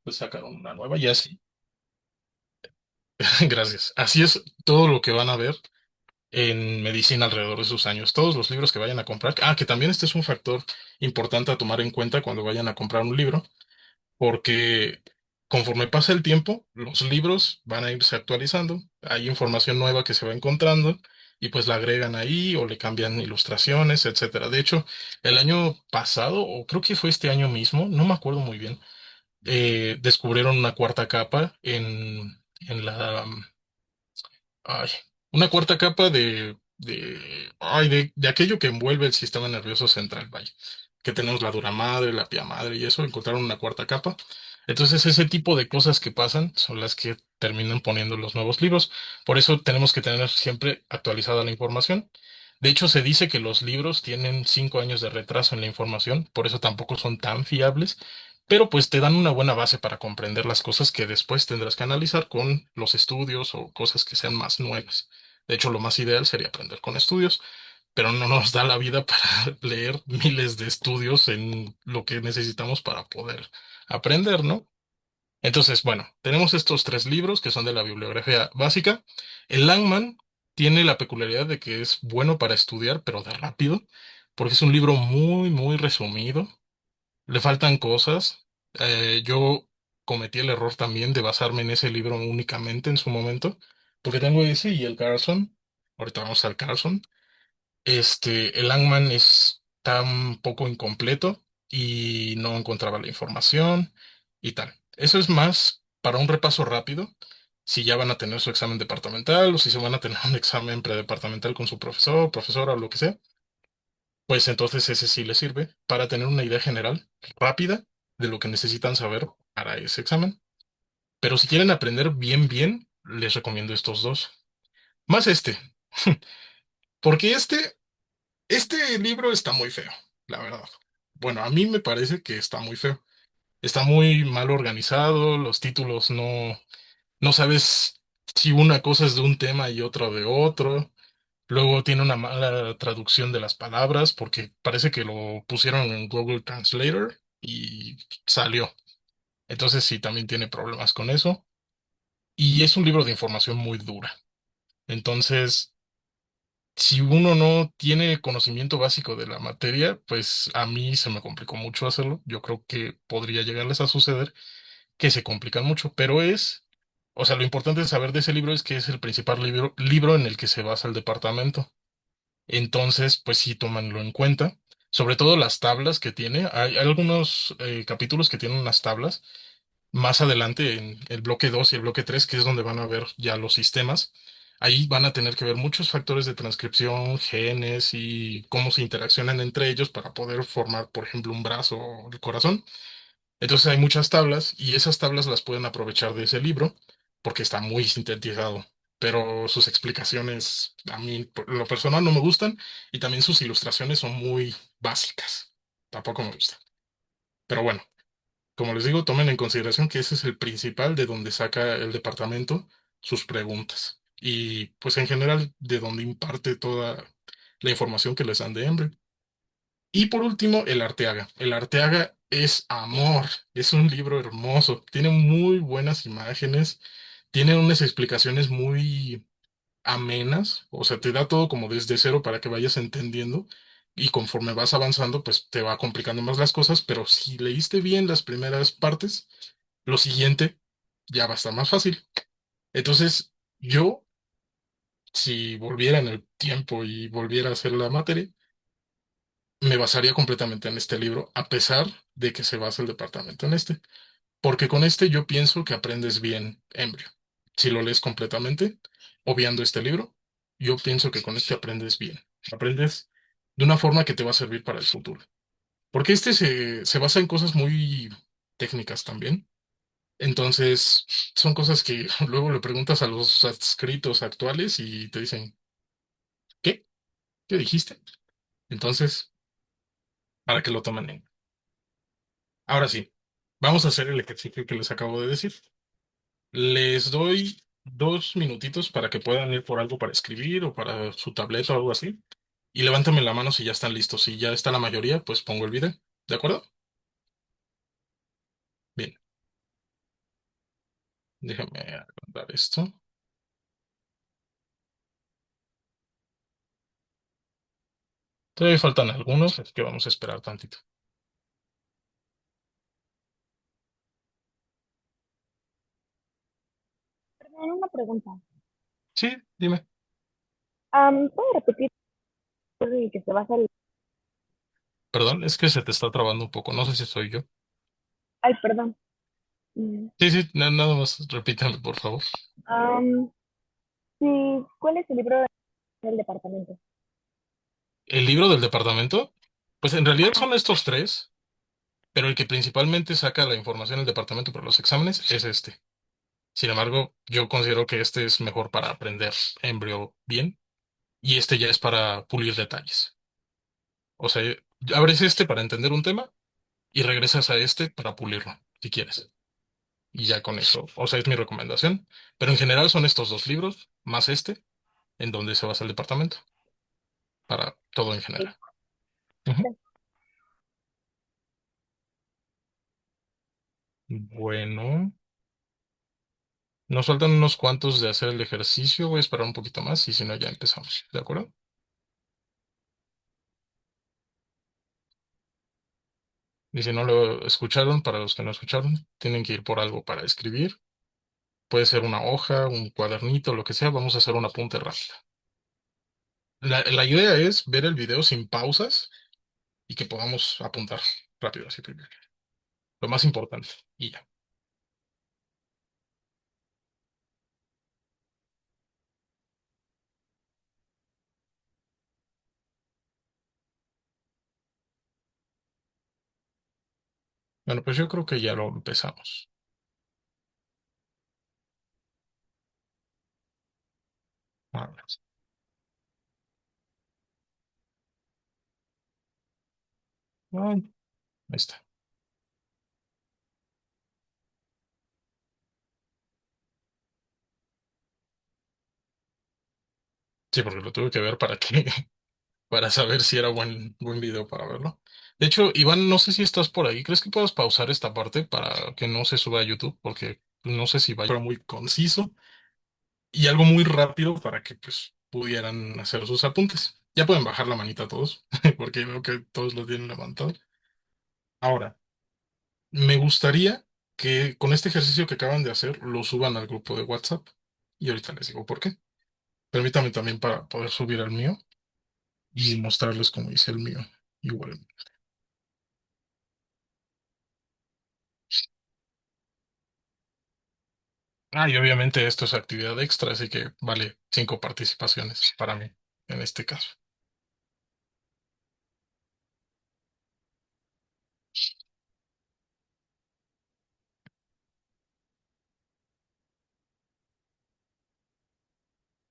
pues sacaron una nueva y así. Gracias. Así es todo lo que van a ver en medicina alrededor de sus años. Todos los libros que vayan a comprar. Ah, que también este es un factor importante a tomar en cuenta cuando vayan a comprar un libro, porque conforme pasa el tiempo, los libros van a irse actualizando. Hay información nueva que se va encontrando y pues la agregan ahí o le cambian ilustraciones, etcétera. De hecho, el año pasado, o creo que fue este año mismo, no me acuerdo muy bien, descubrieron una cuarta capa en la Ay, una cuarta capa de aquello que envuelve el sistema nervioso central, vaya. Que tenemos la dura madre, la pia madre y eso, encontraron una cuarta capa. Entonces, ese tipo de cosas que pasan son las que terminan poniendo los nuevos libros. Por eso tenemos que tener siempre actualizada la información. De hecho, se dice que los libros tienen 5 años de retraso en la información, por eso tampoco son tan fiables, pero pues te dan una buena base para comprender las cosas que después tendrás que analizar con los estudios o cosas que sean más nuevas. De hecho, lo más ideal sería aprender con estudios, pero no nos da la vida para leer miles de estudios en lo que necesitamos para poder aprender, ¿no? Entonces, bueno, tenemos estos tres libros que son de la bibliografía básica. El Langman tiene la peculiaridad de que es bueno para estudiar, pero de rápido, porque es un libro muy, muy resumido. Le faltan cosas. Yo cometí el error también de basarme en ese libro únicamente en su momento, porque tengo ese y el Carlson. Ahorita vamos al Carlson. El Langman es tan poco incompleto y no encontraba la información y tal. Eso es más para un repaso rápido, si ya van a tener su examen departamental o si se van a tener un examen predepartamental con su profesor, profesora o lo que sea, pues entonces ese sí les sirve para tener una idea general rápida de lo que necesitan saber para ese examen. Pero si quieren aprender bien, bien, les recomiendo estos dos. Más porque este libro está muy feo, la verdad. Bueno, a mí me parece que está muy feo. Está muy mal organizado, los títulos no sabes si una cosa es de un tema y otra de otro. Luego tiene una mala traducción de las palabras porque parece que lo pusieron en Google Translator y salió. Entonces sí, también tiene problemas con eso. Y es un libro de información muy dura. Entonces, si uno no tiene conocimiento básico de la materia, pues a mí se me complicó mucho hacerlo. Yo creo que podría llegarles a suceder que se complican mucho, pero o sea, lo importante de saber de ese libro es que es el principal libro en el que se basa el departamento. Entonces, pues sí, tómanlo en cuenta. Sobre todo las tablas que tiene. Hay algunos capítulos que tienen unas tablas. Más adelante, en el bloque 2 y el bloque 3 que es donde van a ver ya los sistemas, ahí van a tener que ver muchos factores de transcripción, genes y cómo se interaccionan entre ellos para poder formar, por ejemplo, un brazo o el corazón. Entonces hay muchas tablas y esas tablas las pueden aprovechar de ese libro porque está muy sintetizado, pero sus explicaciones a mí, por lo personal, no me gustan y también sus ilustraciones son muy básicas. Tampoco me gustan. Pero bueno, como les digo, tomen en consideración que ese es el principal de donde saca el departamento sus preguntas y pues en general de donde imparte toda la información que les dan de Embry. Y por último, El Arteaga. El Arteaga es amor, es un libro hermoso, tiene muy buenas imágenes, tiene unas explicaciones muy amenas, o sea, te da todo como desde cero para que vayas entendiendo y conforme vas avanzando, pues te va complicando más las cosas, pero si leíste bien las primeras partes, lo siguiente ya va a estar más fácil. Entonces, yo, si volviera en el tiempo y volviera a hacer la materia, me basaría completamente en este libro, a pesar de que se basa el departamento en este, porque con este yo pienso que aprendes bien embrio. Si lo lees completamente, obviando este libro, yo pienso que con este aprendes bien. Aprendes de una forma que te va a servir para el futuro. Porque este se basa en cosas muy técnicas también. Entonces, son cosas que luego le preguntas a los adscritos actuales y te dicen, ¿qué? ¿Qué dijiste? Entonces, para que lo tomen en ahora sí, vamos a hacer el ejercicio que les acabo de decir. Les doy 2 minutitos para que puedan ir por algo para escribir o para su tableta o algo así. Y levántame la mano si ya están listos. Si ya está la mayoría, pues pongo el video. ¿De acuerdo? Bien. Déjame agrandar esto. Todavía faltan algunos, así que vamos a esperar tantito. Perdón, una pregunta. Sí, dime. ¿Puedo repetir el que se basa el... Perdón, es que se te está trabando un poco. No sé si soy yo. Ay, perdón. Mm, Sí, sí, nada más repítame, por favor. am, sí, ¿cuál es el libro del departamento? El libro del departamento, pues en realidad Ajá, son estos tres, pero el que principalmente saca la información del departamento para los exámenes es este. Sin embargo, yo considero que este es mejor para aprender Embryo bien y este ya es para pulir detalles. O sea, abres este para entender un tema y regresas a este para pulirlo, si quieres. Y ya con eso, o sea, es mi recomendación. Pero en general son estos dos libros, más este, en donde se basa el departamento, para todo en ok. general. Ujú. Bueno, nos faltan unos cuantos de hacer el ejercicio. Voy a esperar un poquito más y si no, ya empezamos. ¿De acuerdo? Y si no lo escucharon, para los que no escucharon, tienen que ir por algo para escribir. Puede ser una hoja, un cuadernito, lo que sea. Vamos a hacer un apunte rápido. La idea es ver el video sin pausas y que podamos apuntar rápido, así primero. Lo más importante. Y ya. Bueno, pues yo creo que ya lo empezamos. A ver. Ay, ahí está. Sí, porque lo tuve que ver para que, para saber si era buen video para verlo. De hecho, Iván, no sé si estás por ahí. ¿Crees que puedas pausar esta parte para que no se suba a YouTube? Porque no sé si va a ser muy conciso y algo muy rápido para que pues pudieran hacer sus apuntes. Ya pueden bajar la manita todos, porque veo que todos lo tienen levantado. Ahora, me gustaría que con este ejercicio que acaban de hacer lo suban al grupo de WhatsApp. Y ahorita les digo por qué. Permítame también para poder subir al mío y mostrarles cómo hice el mío. Igual. Ah, y obviamente esto es actividad extra, así que vale 5 participaciones para mí en este caso.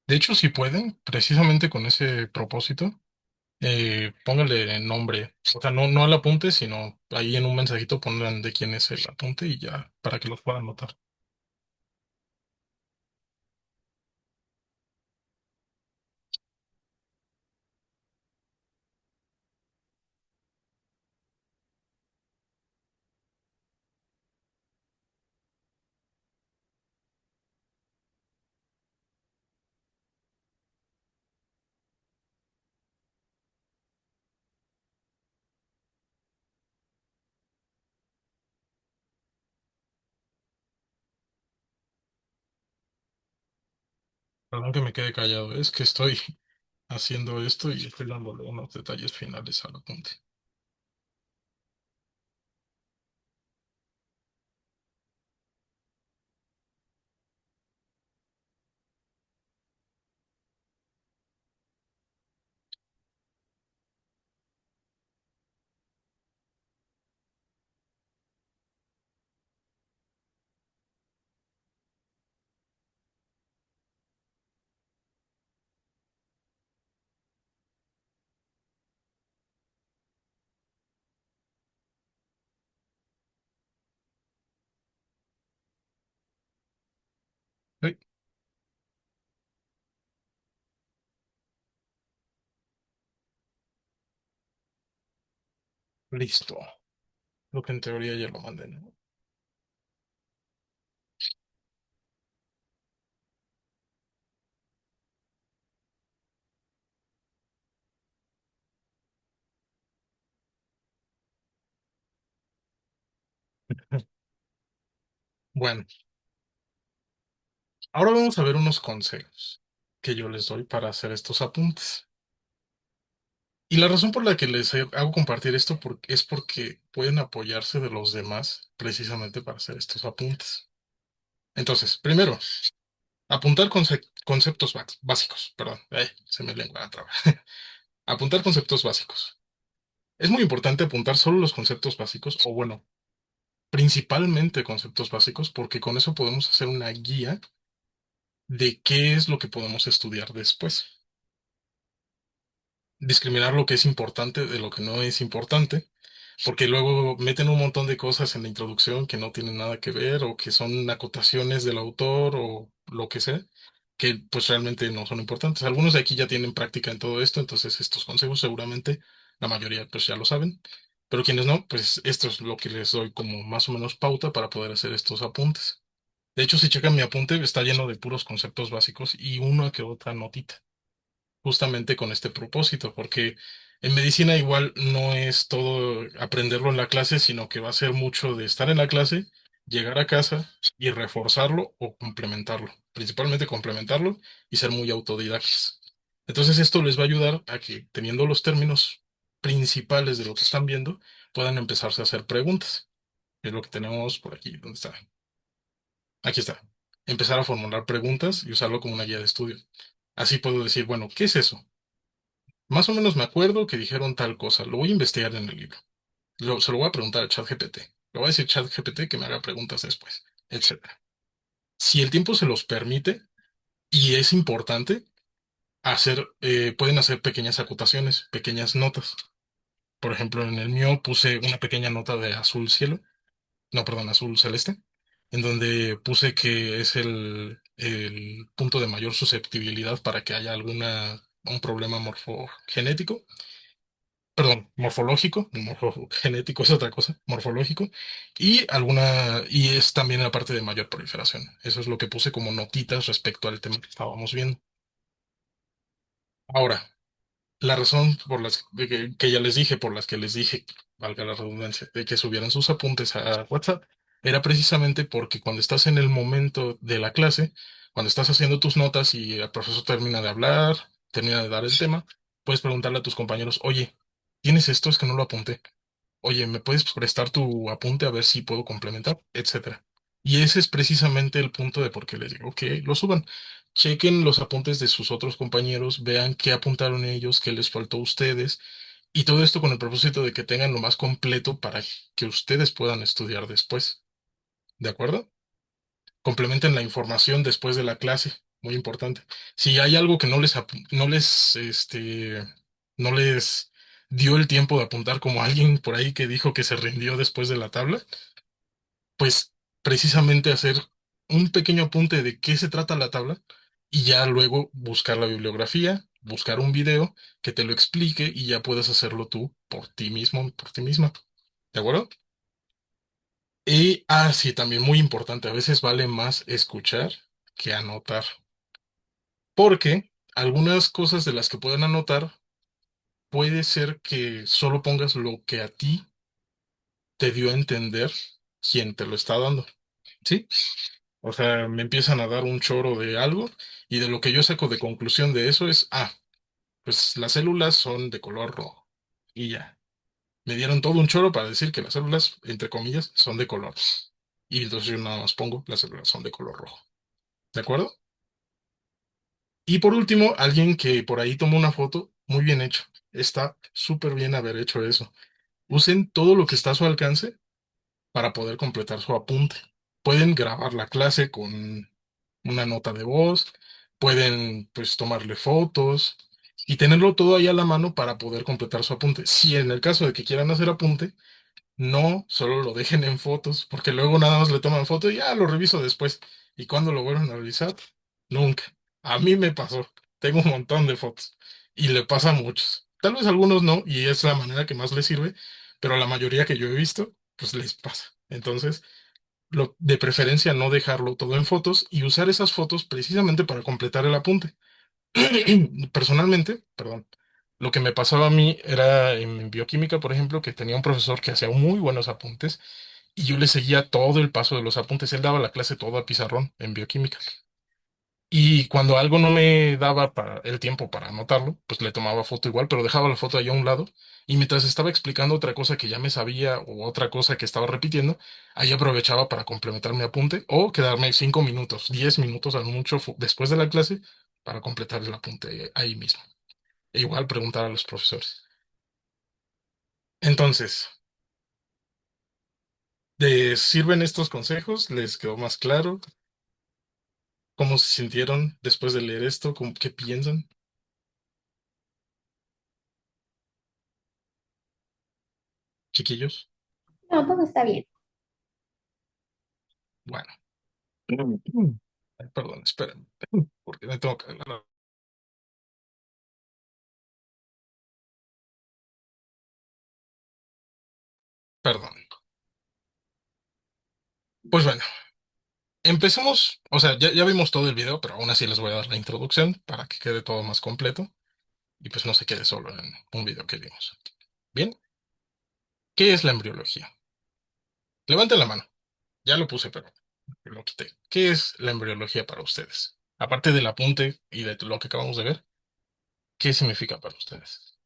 De hecho, si pueden, precisamente con ese propósito, pónganle nombre. O sea, no al apunte, sino ahí en un mensajito pongan de quién es el apunte y ya para que los puedan notar. Perdón que me quede callado, es que estoy haciendo esto y estoy dándole unos detalles finales al apunte. Sí, listo. Lo que en teoría ya lo mandé, ¿no? Bueno, ahora vamos a ver unos consejos que yo les doy para hacer estos apuntes. Y la razón por la que hago compartir esto es porque pueden apoyarse de los demás precisamente para hacer estos apuntes. Entonces, primero, apuntar conceptos básicos. Perdón, se me lengua la traba. Apuntar conceptos básicos. Es muy importante apuntar solo los conceptos básicos, o bueno, principalmente conceptos básicos, porque con eso podemos hacer una guía de qué es lo que podemos estudiar después. Discriminar lo que es importante de lo que no es importante, porque luego meten un montón de cosas en la introducción que no tienen nada que ver o que son acotaciones del autor o lo que sea, que pues realmente no son importantes. Algunos de aquí ya tienen práctica en todo esto, entonces estos consejos seguramente la mayoría pues ya lo saben, pero quienes no, pues esto es lo que les doy como más o menos pauta para poder hacer estos apuntes. De hecho, si checan mi apunte, está lleno de puros conceptos básicos y una que otra notita justamente con este propósito, porque en medicina igual no es todo aprenderlo en la clase, sino que va a ser mucho de estar en la clase, llegar a casa y reforzarlo o complementarlo, principalmente complementarlo y ser muy autodidactas. Entonces esto les va a ayudar a que teniendo los términos principales de lo que están viendo, puedan empezarse a hacer preguntas. Es lo que tenemos por aquí. ¿Dónde está? Aquí está. Empezar a formular preguntas y usarlo como una guía de estudio. Así puedo decir, bueno, ¿qué es eso? Más o menos me acuerdo que dijeron tal cosa. Lo voy a investigar en el libro. Se lo voy a preguntar a ChatGPT. Le voy a decir ChatGPT que me haga preguntas después, etcétera. Si el tiempo se los permite y es importante, pueden hacer pequeñas acotaciones, pequeñas notas. Por ejemplo, en el mío puse una pequeña nota de azul cielo, no, perdón, azul celeste, en donde puse que es el punto de mayor susceptibilidad para que haya un problema morfogenético, perdón, morfológico, genético es otra cosa, morfológico, y es también la parte de mayor proliferación. Eso es lo que puse como notitas respecto al tema que estábamos viendo. Ahora, la razón por que ya les dije, por las que les dije, valga la redundancia, de que subieran sus apuntes a WhatsApp, era precisamente porque cuando estás en el momento de la clase, cuando estás haciendo tus notas y el profesor termina de hablar, termina de dar el tema, puedes preguntarle a tus compañeros, oye, ¿tienes esto? Es que no lo apunté. Oye, ¿me puedes prestar tu apunte a ver si puedo complementar? Etcétera. Y ese es precisamente el punto de por qué les digo que lo suban. Chequen los apuntes de sus otros compañeros, vean qué apuntaron ellos, qué les faltó a ustedes, y todo esto con el propósito de que tengan lo más completo para que ustedes puedan estudiar después. ¿De acuerdo? Complementen la información después de la clase, muy importante. Si hay algo que no les dio el tiempo de apuntar, como alguien por ahí que dijo que se rindió después de la tabla, pues precisamente hacer un pequeño apunte de qué se trata la tabla y ya luego buscar la bibliografía, buscar un video que te lo explique y ya puedes hacerlo tú por ti mismo, por ti misma. ¿De acuerdo? Sí, también muy importante, a veces vale más escuchar que anotar, porque algunas cosas de las que pueden anotar puede ser que solo pongas lo que a ti te dio a entender quien te lo está dando, ¿sí? O sea, me empiezan a dar un choro de algo y de lo que yo saco de conclusión de eso es, pues las células son de color rojo y ya. Me dieron todo un choro para decir que las células, entre comillas, son de color. Y entonces yo nada más pongo, las células son de color rojo. ¿De acuerdo? Y por último, alguien que por ahí tomó una foto, muy bien hecho. Está súper bien haber hecho eso. Usen todo lo que está a su alcance para poder completar su apunte. Pueden grabar la clase con una nota de voz, pueden pues tomarle fotos y tenerlo todo ahí a la mano para poder completar su apunte. Si en el caso de que quieran hacer apunte, no solo lo dejen en fotos, porque luego nada más le toman foto y ya lo reviso después. ¿Y cuando lo vuelven a revisar? Nunca. A mí me pasó. Tengo un montón de fotos y le pasa a muchos. Tal vez a algunos no, y es la manera que más les sirve, pero a la mayoría que yo he visto, pues les pasa. Entonces, de preferencia no dejarlo todo en fotos y usar esas fotos precisamente para completar el apunte. Personalmente, perdón, lo que me pasaba a mí era en bioquímica, por ejemplo, que tenía un profesor que hacía muy buenos apuntes y yo le seguía todo el paso de los apuntes. Él daba la clase todo a pizarrón en bioquímica. Y cuando algo no me daba para el tiempo para anotarlo, pues le tomaba foto igual, pero dejaba la foto ahí a un lado. Y mientras estaba explicando otra cosa que ya me sabía o otra cosa que estaba repitiendo, ahí aprovechaba para complementar mi apunte o quedarme 5 minutos, 10 minutos al mucho después de la clase para completar el apunte ahí mismo. E igual preguntar a los profesores. Entonces, ¿les sirven estos consejos? ¿Les quedó más claro? ¿Cómo se sintieron después de leer esto? ¿Qué piensan, chiquillos? No, todo está bien. Bueno. Ay, perdón, esperen, porque me tengo que hablar. Perdón. Pues bueno, empecemos. O sea, ya vimos todo el video, pero aún así les voy a dar la introducción para que quede todo más completo y pues no se quede solo en un video que vimos. Bien, ¿qué es la embriología? Levanten la mano. Ya lo puse, pero lo quité. ¿Qué es la embriología para ustedes? Aparte del apunte y de lo que acabamos de ver, ¿qué significa para ustedes?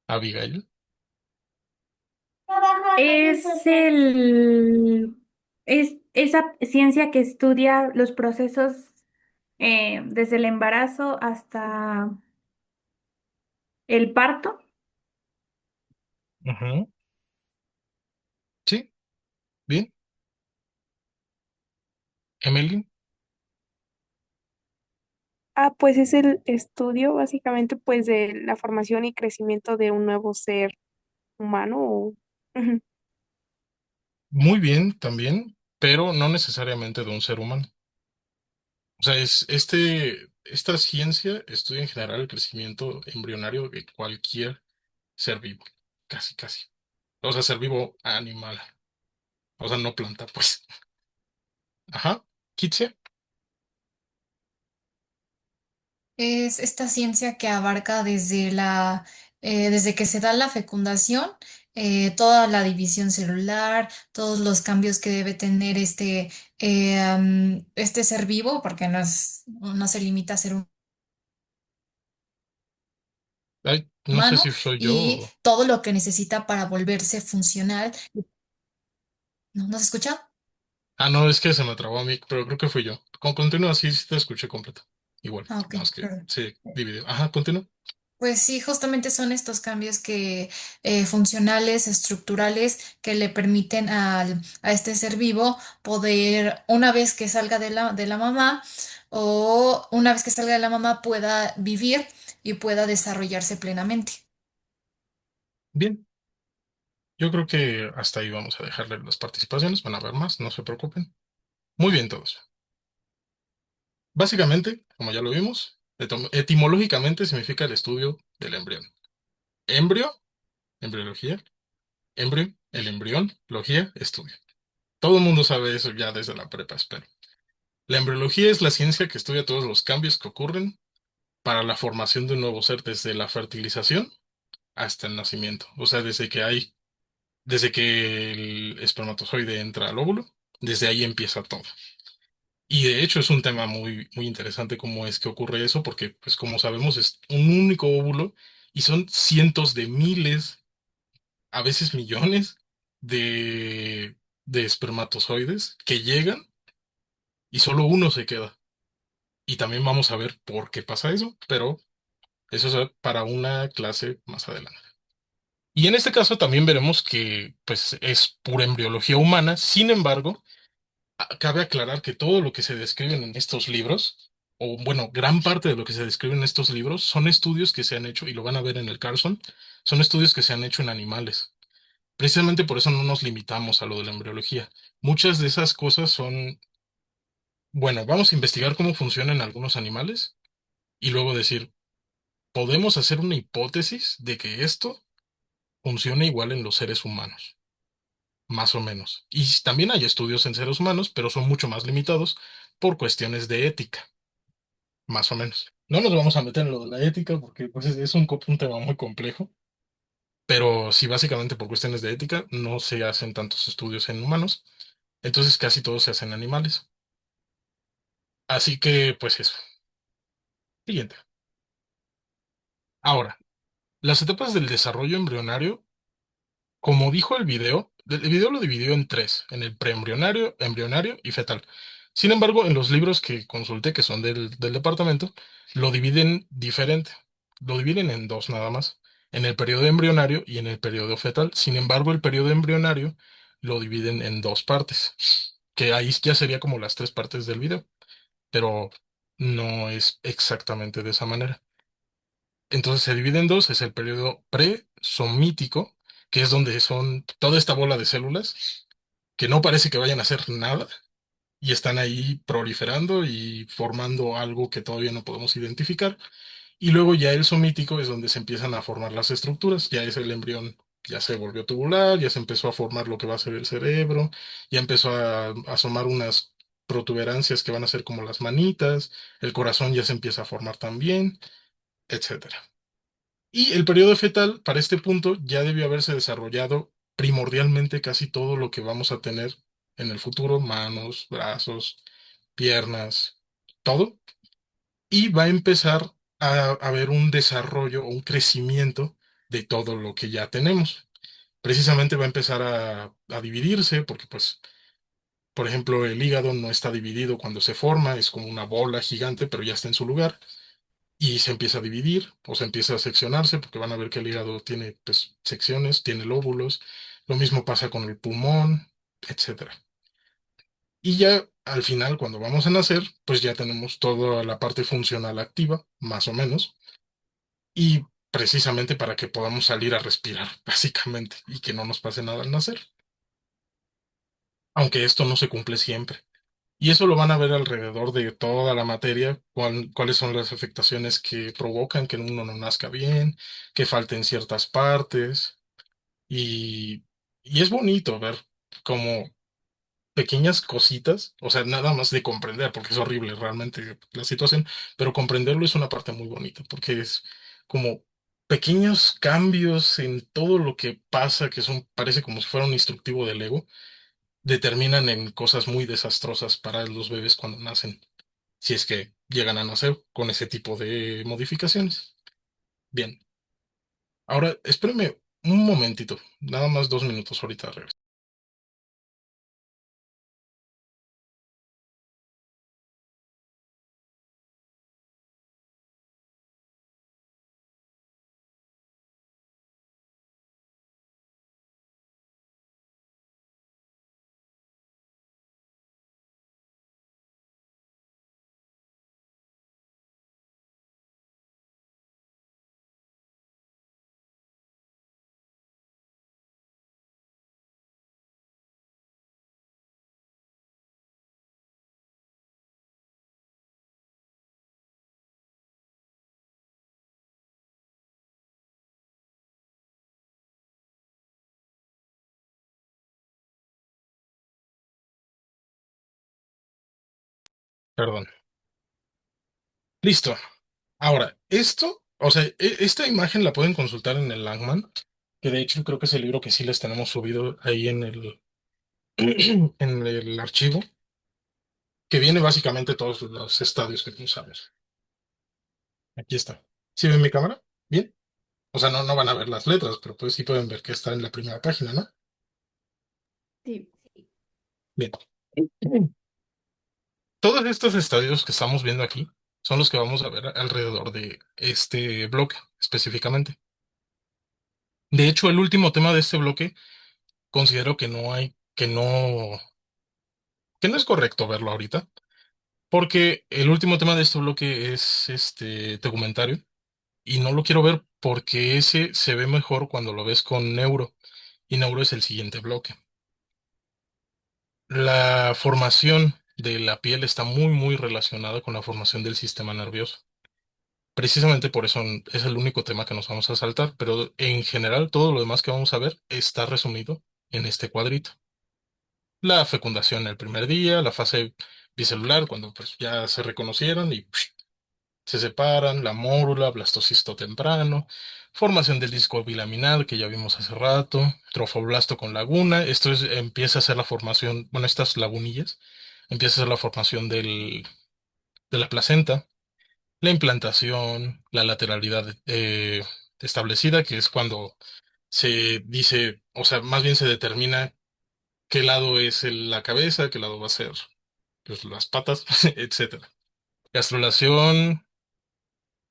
Abigail. Es es esa ciencia que estudia los procesos desde el embarazo hasta el parto. Ujú. Sí, bien. Emily, Ah, pues es el estudio básicamente pues de la formación y crecimiento de un nuevo ser humano. Ujú. muy bien también, pero no necesariamente de un ser humano. O sea, esta ciencia estudia en general el crecimiento embrionario de cualquier ser vivo, casi, casi. O sea, ser vivo animal, o sea, no planta, pues. Ajá, Kitsia. Es esta ciencia que abarca desde que se da la fecundación, toda la división celular, todos los cambios que debe tener este ser vivo, porque no se limita a ser Ay, no sé humano, si soy yo y o... todo lo que necesita para volverse funcional. ¿No se escucha? Ah, no, es que se me trabó a mí, pero creo que fui yo. Continúa, sí, sí te escuché completo. Igual, Ah, ok, nada más que perdón. se dividió. Ajá, continúa. Pues sí, justamente son estos cambios funcionales, estructurales, que le permiten a este ser vivo poder, una vez que salga de la mamá, o una vez que salga de la mamá, pueda vivir y pueda desarrollarse plenamente. Bien, yo creo que hasta ahí vamos a dejarle las participaciones. Van a haber más, no se preocupen. Muy bien todos. Básicamente, como ya lo vimos, etimológicamente significa el estudio del embrión. Embrio, embriología. Embrio, el embrión. Logía, estudio. Todo el mundo sabe eso ya desde la prepa, espero. La embriología es la ciencia que estudia todos los cambios que ocurren para la formación de un nuevo ser, desde la fertilización hasta el nacimiento. O sea, desde que el espermatozoide entra al óvulo, desde ahí empieza todo. Y de hecho es un tema muy, muy interesante cómo es que ocurre eso, porque pues como sabemos es un único óvulo y son cientos de miles, a veces millones de espermatozoides que llegan y solo uno se queda. Y también vamos a ver por qué pasa eso, pero eso es para una clase más adelante. Y en este caso también veremos que pues es pura embriología humana. Sin embargo, cabe aclarar que todo lo que se describe en estos libros, o bueno, gran parte de lo que se describe en estos libros, son estudios que se han hecho, y lo van a ver en el Carson, son estudios que se han hecho en animales. Precisamente por eso no nos limitamos a lo de la embriología. Muchas de esas cosas son, bueno, vamos a investigar cómo funcionan algunos animales y luego decir, podemos hacer una hipótesis de que esto funcione igual en los seres humanos, más o menos. Y también hay estudios en seres humanos, pero son mucho más limitados por cuestiones de ética. Más o menos. No nos vamos a meter en lo de la ética porque pues, es un tema muy complejo. pero sí, básicamente por cuestiones de ética no se hacen tantos estudios en humanos, entonces casi todos se hacen en animales. Así que, pues eso. Siguiente. Ahora, las etapas del desarrollo embrionario, como dijo el video lo dividió en tres, en el preembrionario, embrionario y fetal. Sin embargo, en los libros que consulté, que son del departamento, lo dividen diferente. Lo dividen en dos nada más, en el periodo embrionario y en el periodo fetal. Sin embargo, el periodo embrionario lo dividen en dos partes, que ahí ya sería como las tres partes del video, pero no es exactamente de esa manera. Entonces se divide en dos, es el periodo presomítico, que es donde son toda esta bola de células que no parece que vayan a hacer nada y están ahí proliferando y formando algo que todavía no podemos identificar. Y luego ya el somítico es donde se empiezan a formar las estructuras, ya es el embrión, ya se volvió tubular, ya se empezó a formar lo que va a ser el cerebro, ya empezó a asomar unas protuberancias que van a ser como las manitas, el corazón ya se empieza a formar también, etcétera. Y el periodo fetal, para este punto, ya debió haberse desarrollado primordialmente casi todo lo que vamos a tener en el futuro, manos, brazos, piernas, todo. Y va a empezar a haber un desarrollo o un crecimiento de todo lo que ya tenemos. Precisamente va a empezar a dividirse, porque pues, por ejemplo, el hígado no está dividido cuando se forma, es como una bola gigante, pero ya está en su lugar y se empieza a dividir o se empieza a seccionarse porque van a ver que el hígado tiene pues, secciones, tiene lóbulos. Lo mismo pasa con el pulmón, etcétera. Y ya al final, cuando vamos a nacer, pues ya tenemos toda la parte funcional activa, más o menos, y precisamente para que podamos salir a respirar, básicamente, y que no nos pase nada al nacer. Aunque esto no se cumple siempre. Y eso lo van a ver alrededor de toda la materia, cuáles son las afectaciones que provocan que uno no nazca bien, que falten ciertas partes. Y, y es bonito ver como pequeñas cositas, o sea, nada más de comprender, porque es horrible realmente la situación, pero comprenderlo es una parte muy bonita, porque es como pequeños cambios en todo lo que pasa, que son, parece como si fuera un instructivo del ego determinan en cosas muy desastrosas para los bebés cuando nacen, si es que llegan a nacer con ese tipo de modificaciones. Bien, ahora espéreme un momentito, nada más 2 minutos, ahorita regreso. Perdón. Listo. Ahora, esto, o sea, esta imagen la pueden consultar en el Langman, que de hecho creo que es el libro que sí les tenemos subido ahí en el, en el archivo, que viene básicamente todos los estadios que tú sabes. Aquí está. ¿Sí ven mi cámara? Bien. O sea, no van a ver las letras, pero pues sí pueden ver que está en la primera página, ¿no? Sí. Bien. Todos estos estadios que estamos viendo aquí son los que vamos a ver alrededor de este bloque específicamente. De hecho, el último tema de este bloque considero que no es correcto verlo ahorita, porque el último tema de este bloque es este documentario y no lo quiero ver porque ese se ve mejor cuando lo ves con neuro y neuro es el siguiente bloque. La formación de la piel está muy relacionada con la formación del sistema nervioso. Precisamente por eso es el único tema que nos vamos a saltar, pero en general todo lo demás que vamos a ver está resumido en este cuadrito. La fecundación el primer día, la fase bicelular, cuando pues ya se reconocieron y se separan, la mórula, blastocisto temprano, Formación del disco bilaminar, que ya vimos hace rato, trofoblasto con laguna. Empieza a ser la formación, bueno, estas lagunillas, empieza a ser la formación de la placenta, la implantación, la lateralidad establecida, que es cuando se dice, o sea, más bien se determina qué lado es la cabeza, qué lado va a ser pues, las patas, etcétera. Gastrulación,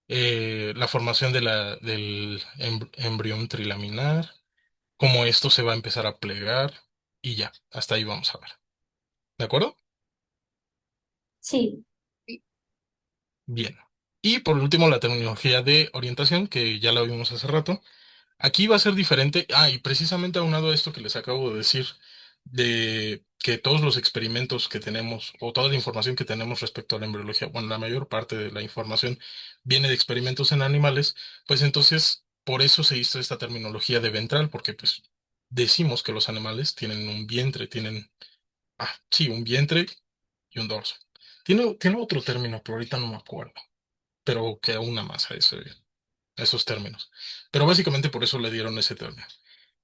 la formación del embrión trilaminar, cómo esto se va a empezar a plegar y ya, hasta ahí vamos a ver. ¿De acuerdo? Sí. Bien. Y por último, la terminología de orientación, que ya la vimos hace rato. Aquí va a ser diferente. Ah, y precisamente aunado a esto que les acabo de decir, de que todos los experimentos que tenemos, o toda la información que tenemos respecto a la embriología, bueno, la mayor parte de la información viene de experimentos en animales, pues entonces por eso se hizo esta terminología de ventral, porque pues decimos que los animales tienen un vientre, sí, un vientre y un dorso. Tiene otro término, pero ahorita no me acuerdo, pero que aúna más a esos términos. Pero básicamente por eso le dieron ese término.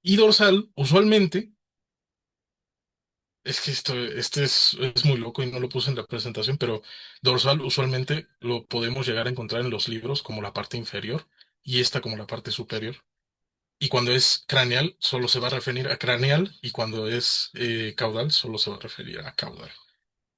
Y dorsal, usualmente, es que este es muy loco y no lo puse en la presentación, pero dorsal usualmente lo podemos llegar a encontrar en los libros como la parte inferior y esta como la parte superior. Y cuando es craneal, solo se va a referir a craneal y cuando es caudal, solo se va a referir a caudal.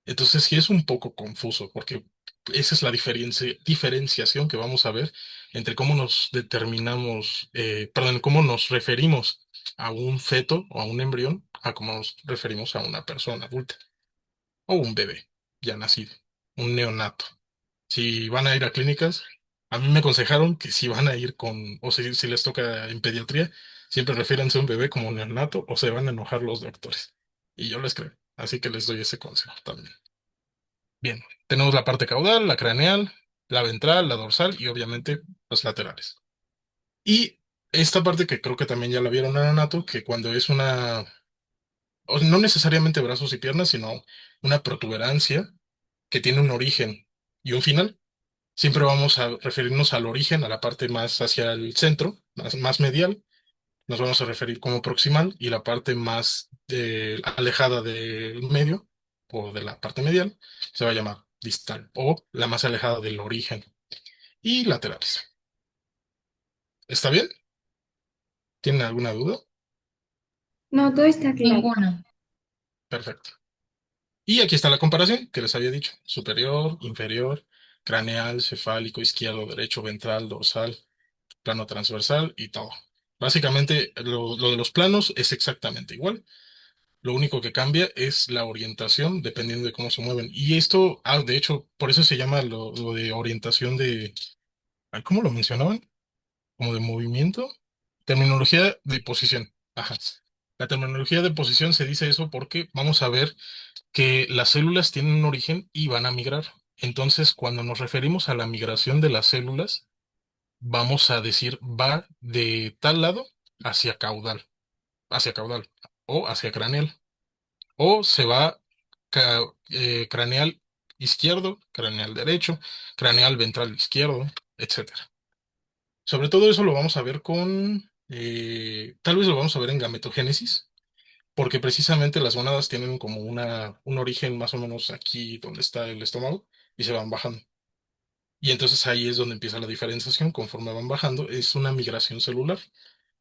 Entonces sí es un poco confuso porque esa es la diferenciación que vamos a ver entre cómo nos determinamos, perdón, cómo nos referimos a un feto o a un embrión, a cómo nos referimos a una persona adulta o un bebé ya nacido, un neonato. Si van a ir a clínicas, a mí me aconsejaron que si van a ir o si les toca en pediatría, siempre refiéranse a un bebé como neonato o se van a enojar los doctores. Y yo les creo, así que les doy ese consejo también. Bien, tenemos la parte caudal, la craneal, la ventral, la dorsal y obviamente los laterales. Y esta parte que creo que también ya la vieron en anato, que cuando es no necesariamente brazos y piernas, sino una protuberancia que tiene un origen y un final, siempre vamos a referirnos al origen, a la parte más hacia el centro, más medial, nos vamos a referir como proximal y la parte más alejada del medio o de la parte medial se va a llamar distal o la más alejada del origen y laterales. ¿Está bien? ¿Tienen alguna duda? No, todo está claro. Ninguno. Perfecto. Y aquí está la comparación que les había dicho. Superior, inferior, craneal, cefálico, izquierdo, derecho, ventral, dorsal, plano transversal y todo. Básicamente lo de los planos es exactamente igual. Lo único que cambia es la orientación dependiendo de cómo se mueven. Y esto, de hecho, por eso se llama lo de orientación ay, ¿cómo lo mencionaban? Como de movimiento. Terminología de posición. Ajá. La terminología de posición se dice eso porque vamos a ver que las células tienen un origen y van a migrar. Entonces, cuando nos referimos a la migración de las células, vamos a decir va de tal lado hacia caudal o hacia craneal. O se va craneal izquierdo, craneal derecho, craneal ventral izquierdo, etcétera. Sobre todo eso lo vamos a ver tal vez lo vamos a ver en gametogénesis, porque precisamente las gónadas tienen como un origen más o menos aquí donde está el estómago y se van bajando. Y entonces ahí es donde empieza la diferenciación, conforme van bajando, es una migración celular.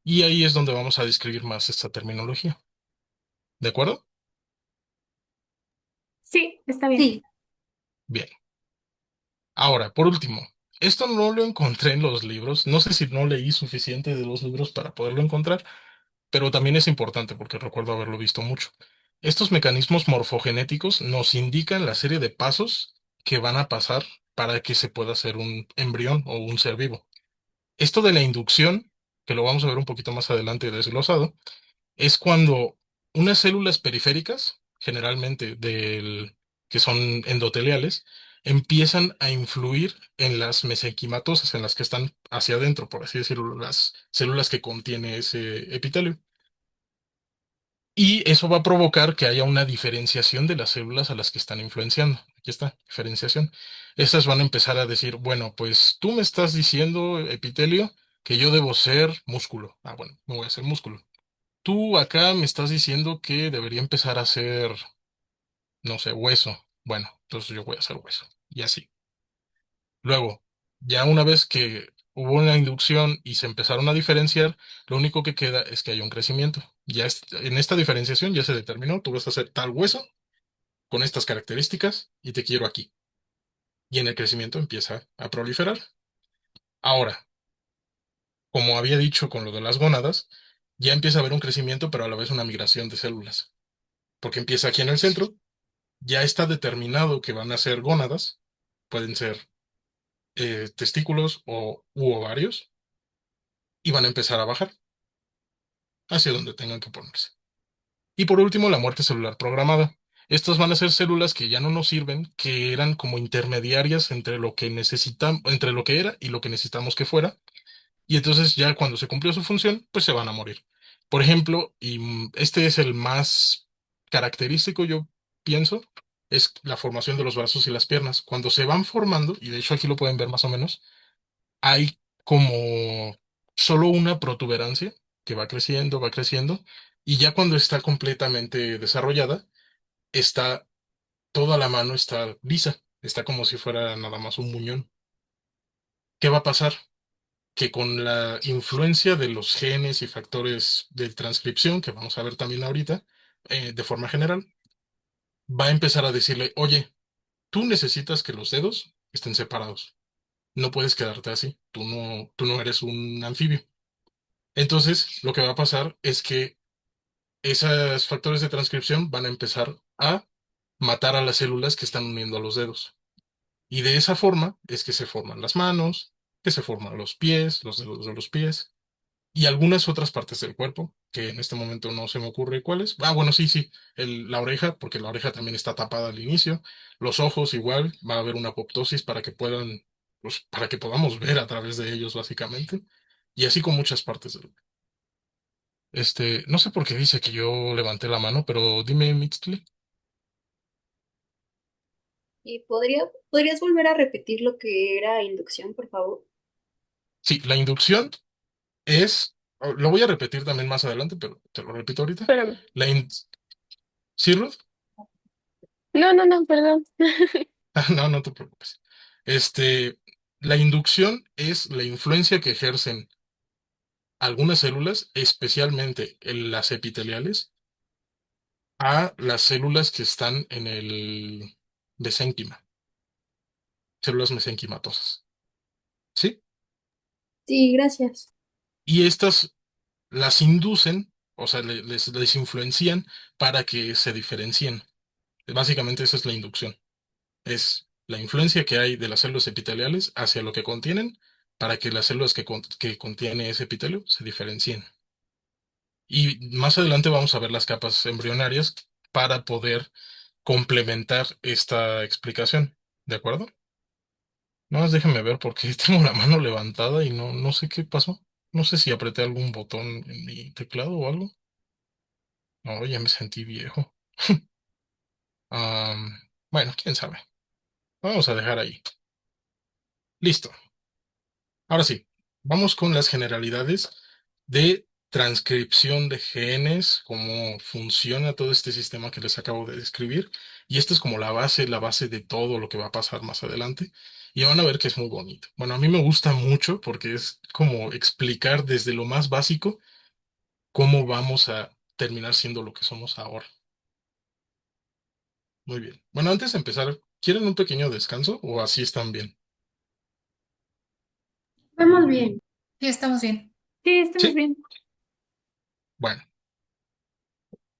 Y ahí es donde vamos a describir más esta terminología. ¿De acuerdo? Sí, está bien. Sí. Bien. Ahora, por último, esto no lo encontré en los libros. No sé si no leí suficiente de los libros para poderlo encontrar, pero también es importante porque recuerdo haberlo visto mucho. Estos mecanismos morfogenéticos nos indican la serie de pasos que van a pasar para que se pueda hacer un embrión o un ser vivo. Esto de la inducción, que lo vamos a ver un poquito más adelante desglosado, es cuando unas células periféricas, generalmente que son endoteliales, empiezan a influir en las mesenquimatosas, en las que están hacia adentro, por así decirlo, las células que contiene ese epitelio. Y eso va a provocar que haya una diferenciación de las células a las que están influenciando. Aquí está, diferenciación. Estas van a empezar a decir, bueno, pues tú me estás diciendo, epitelio, que yo debo ser músculo. Ah, bueno, me voy a hacer músculo. Tú acá me estás diciendo que debería empezar a hacer, no sé, hueso. Bueno, entonces yo voy a hacer hueso. Y así. Luego, ya una vez que hubo una inducción y se empezaron a diferenciar, lo único que queda es que haya un crecimiento. En esta diferenciación ya se determinó, tú vas a hacer tal hueso con estas características y te quiero aquí. Y en el crecimiento empieza a proliferar. Ahora, como había dicho con lo de las gónadas, ya empieza a haber un crecimiento, pero a la vez una migración de células. Porque empieza aquí en el centro, ya está determinado que van a ser gónadas, pueden ser testículos u ovarios, y van a empezar a bajar hacia donde tengan que ponerse. Y por último, la muerte celular programada. Estas van a ser células que ya no nos sirven, que eran como intermediarias entre lo que necesitamos, entre lo que era y lo que necesitamos que fuera. Y entonces ya cuando se cumplió su función, pues se van a morir. Por ejemplo, y este es el más característico, yo pienso, es la formación de los brazos y las piernas. Cuando se van formando, y de hecho aquí lo pueden ver más o menos, hay como solo una protuberancia que va creciendo, y ya cuando está completamente desarrollada, está toda la mano está lisa, está como si fuera nada más un muñón. ¿Qué va a pasar? Que con la influencia de los genes y factores de transcripción, que vamos a ver también ahorita, de forma general, va a empezar a decirle, oye, tú necesitas que los dedos estén separados. No puedes quedarte así. Tú no eres un anfibio. Entonces, lo que va a pasar es que esos factores de transcripción van a empezar a matar a las células que están uniendo a los dedos. Y de esa forma es que se forman las manos, que se forman los pies, los dedos de los pies y algunas otras partes del cuerpo, que en este momento no se me ocurre cuáles. Ah, bueno, sí, sí, la oreja, porque la oreja también está tapada al inicio. Los ojos igual, va a haber una apoptosis para que puedan, pues, para que podamos ver a través de ellos, básicamente. Y así con muchas partes del no sé por qué dice que yo levanté la mano, pero dime, Mixtli. ¿Y podrías volver a repetir lo que era inducción, por favor? Sí, la inducción lo voy a repetir también más adelante, pero te lo repito ahorita. Espérame. La in- ¿Sí, Ruth? No, no, no, perdón. No, no te preocupes. Este, la inducción es la influencia que ejercen algunas células, especialmente en las epiteliales, a las células que están en el mesénquima, células mesenquimatosas. ¿Sí? Sí, gracias. Y estas las inducen, o sea, les influencian para que se diferencien. Básicamente esa es la inducción. Es la influencia que hay de las células epiteliales hacia lo que contienen para que las células que contiene ese epitelio se diferencien. Y más adelante vamos a ver las capas embrionarias para poder complementar esta explicación. ¿De acuerdo? Nada más déjame ver porque tengo la mano levantada y no sé qué pasó. No sé si apreté algún botón en mi teclado o algo. No, ya me sentí viejo. Am, bueno, quién sabe. Vamos a dejar ahí. Listo. Ahora sí, vamos con las generalidades de transcripción de genes, cómo funciona todo este sistema que les acabo de describir. Y esta es como la base de todo lo que va a pasar más adelante. Y van a ver que es muy bonito. Bueno, a mí me gusta mucho porque es como explicar desde lo más básico cómo vamos a terminar siendo lo que somos ahora. Muy bien. Bueno, antes de empezar, ¿quieren un pequeño descanso o así están bien? Vamos bien. Sí, estamos bien. Sí, estamos Sí. bien. Bueno,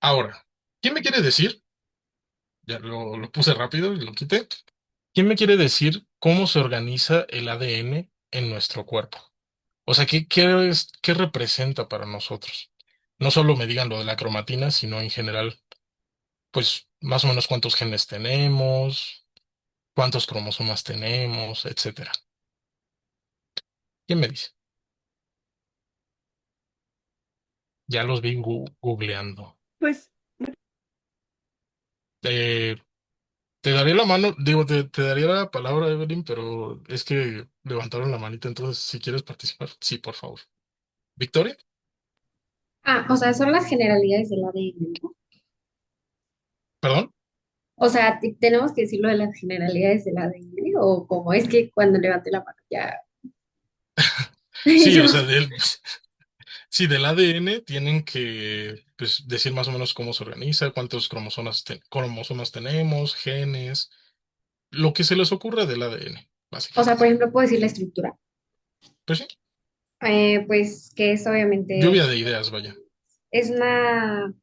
ahora, ¿quién me quiere decir? Ya lo puse rápido y lo quité. ¿Quién me quiere decir cómo se organiza el ADN en nuestro cuerpo? O sea, ¿qué representa para nosotros? No solo me digan lo de la cromatina, sino en general, pues más o menos cuántos genes tenemos, cuántos cromosomas tenemos, etcétera. ¿Quién me dice? Ya los vi googleando. Pues, Eh, te daría la mano, digo, te daría la palabra, Evelyn, pero es que levantaron la manita, entonces si quieres participar, sí, por favor. ¿Victoria? Ah, o sea, son las generalidades del ADN, ¿no? ¿Perdón? O sea, tenemos que decirlo de las generalidades del ADN, o como es que cuando levante la mano ya. Sí, Yo, o sea, sí, del ADN tienen que pues, decir más o menos cómo se organiza, cuántos cromosomas tenemos, genes, lo que se les ocurra del ADN, o sea, básicamente. por ejemplo, puedo decir la estructura. Pues sí, Pues que es obviamente, lluvia de ideas, vaya. es una,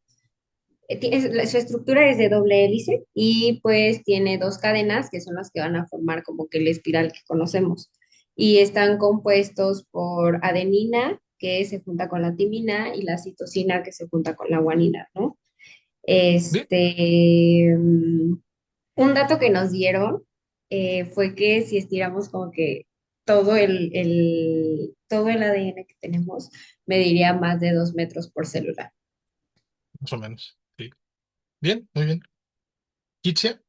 su estructura es de doble hélice y pues tiene dos cadenas que son las que van a formar como que la espiral que conocemos. Y están compuestos por adenina, que se junta con la timina, y la citosina, que se junta con la guanina, ¿no? Bien, Un dato que nos dieron fue que si estiramos como que todo el ADN que tenemos, mediría más de 2 metros por célula. más o menos. Sí. Bien, muy bien. Kitzia,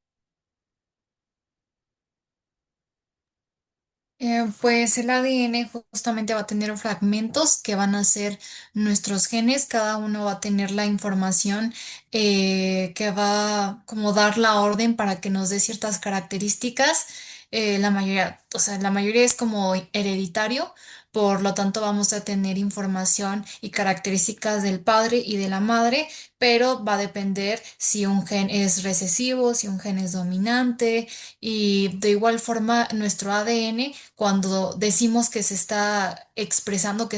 Pues el ADN justamente va a tener fragmentos que van a ser nuestros genes, cada uno va a tener la información que va como dar la orden para que nos dé ciertas características. La mayoría, o sea, la mayoría es como hereditario, por lo tanto vamos a tener información y características del padre y de la madre, pero va a depender si un gen es recesivo, si un gen es dominante y de igual forma nuestro ADN cuando decimos que se está expresando que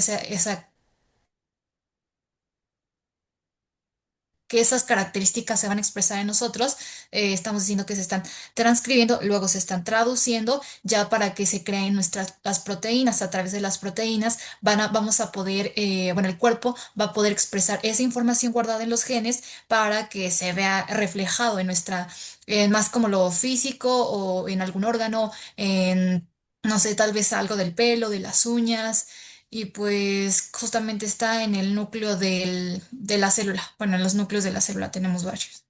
esas características se van a expresar en nosotros, estamos diciendo que se están transcribiendo, luego se están traduciendo ya para que se creen las proteínas. A través de las proteínas vamos a poder, bueno, el cuerpo va a poder expresar esa información guardada en los genes para que se vea reflejado en más como lo físico o en algún órgano, en, no sé, tal vez algo del pelo, de las uñas. Y pues justamente está en el núcleo de la célula. Bueno, en los núcleos de la célula tenemos varios.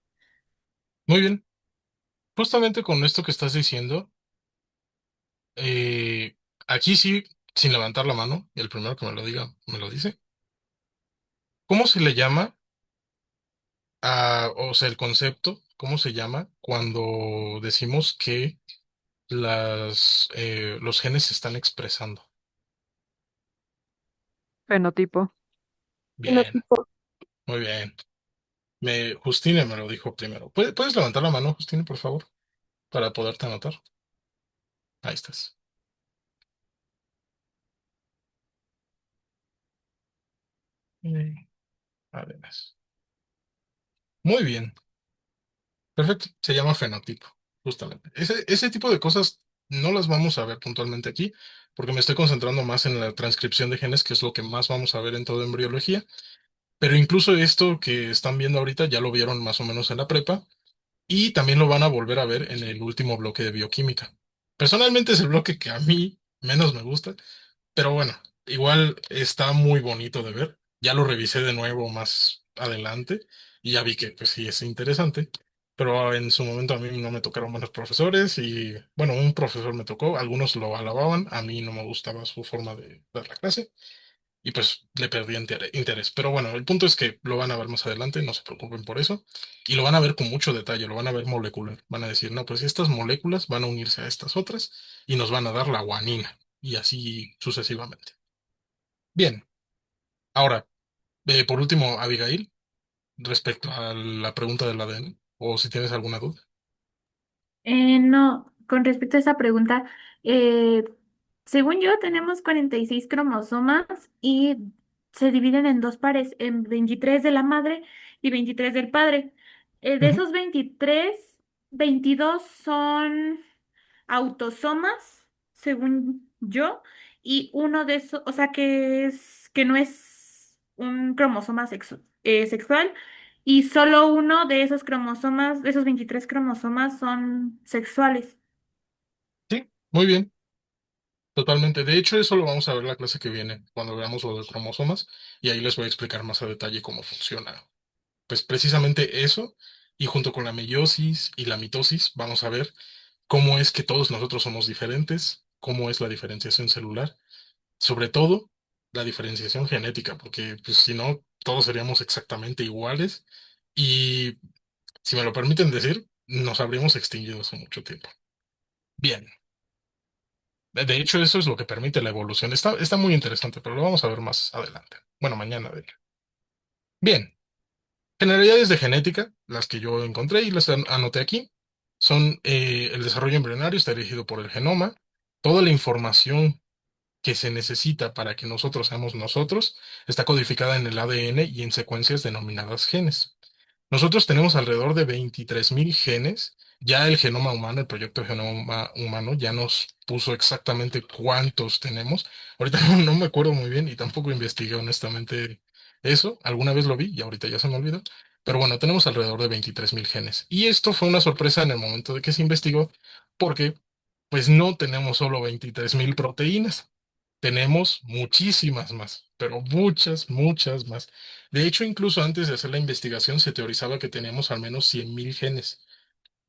muy bien. Justamente con esto que estás diciendo, aquí sí, sin levantar la mano, y el primero que me lo diga, me lo dice. ¿Cómo se le llama o sea, el concepto, cómo se llama cuando decimos que los genes se están expresando? Fenotipo. Bien, Fenotipo. muy bien. Justine me lo dijo primero. ¿Puedes levantar la mano, Justine, por favor, para poderte anotar? Ahí estás. Mm, Arenas. Muy bien. Perfecto. Se llama fenotipo, justamente. Ese tipo de cosas no las vamos a ver puntualmente aquí, porque me estoy concentrando más en la transcripción de genes, que es lo que más vamos a ver en toda embriología. Pero incluso esto que están viendo ahorita ya lo vieron más o menos en la prepa y también lo van a volver a ver en el último bloque de bioquímica. Personalmente es el bloque que a mí menos me gusta, pero bueno, igual está muy bonito de ver. Ya lo revisé de nuevo más adelante y ya vi que pues sí es interesante, pero en su momento a mí no me tocaron buenos profesores y bueno, un profesor me tocó, algunos lo alababan, a mí no me gustaba su forma de dar la clase y pues le perdí interés. Pero bueno, el punto es que lo van a ver más adelante, no se preocupen por eso. Y lo van a ver con mucho detalle, lo van a ver molecular. Van a decir, no, pues estas moléculas van a unirse a estas otras y nos van a dar la guanina. Y así sucesivamente. Bien, ahora, por último, Abigail, respecto a la pregunta del ADN, o si tienes alguna duda. No, con respecto a esa pregunta, eh, según yo tenemos 46 cromosomas y se dividen en dos pares, en 23 de la madre y 23 del padre. De Ujú. esos 23, 22 son autosomas, según yo, y uno de esos, o sea que no es un cromosoma sexual, y solo uno de esos cromosomas, de esos 23 cromosomas son sexuales. Sí, muy bien, totalmente. De hecho, eso lo vamos a ver la clase que viene, cuando veamos lo de cromosomas, y ahí les voy a explicar más a detalle cómo funciona. Pues precisamente eso, y junto con la meiosis y la mitosis, vamos a ver cómo es que todos nosotros somos diferentes cómo es la diferenciación celular, sobre todo la diferenciación genética, porque pues, si no, todos seríamos exactamente iguales y, si me lo permiten decir, nos habríamos extinguido hace mucho tiempo. Bien, de hecho eso es lo que permite la evolución. Está muy interesante, pero lo vamos a ver más adelante. Bueno, mañana, de hecho. Bien, generalidades de genética, las que yo encontré y las anoté aquí, son el desarrollo embrionario, está dirigido por el genoma, toda la información que se necesita para que nosotros seamos nosotros está codificada en el ADN y en secuencias denominadas genes. Nosotros tenemos alrededor de 23.000 genes. Ya el genoma humano, el proyecto Genoma Humano, ya nos puso exactamente cuántos tenemos. Ahorita no me acuerdo muy bien y tampoco investigué honestamente eso. Alguna vez lo vi y ahorita ya se me olvidó. Pero bueno, tenemos alrededor de 23.000 genes. Y esto fue una sorpresa en el momento de que se investigó porque pues no tenemos solo 23.000 proteínas. Tenemos muchísimas más, pero muchas, muchas más. De hecho, incluso antes de hacer la investigación se teorizaba que teníamos al menos 100.000 genes,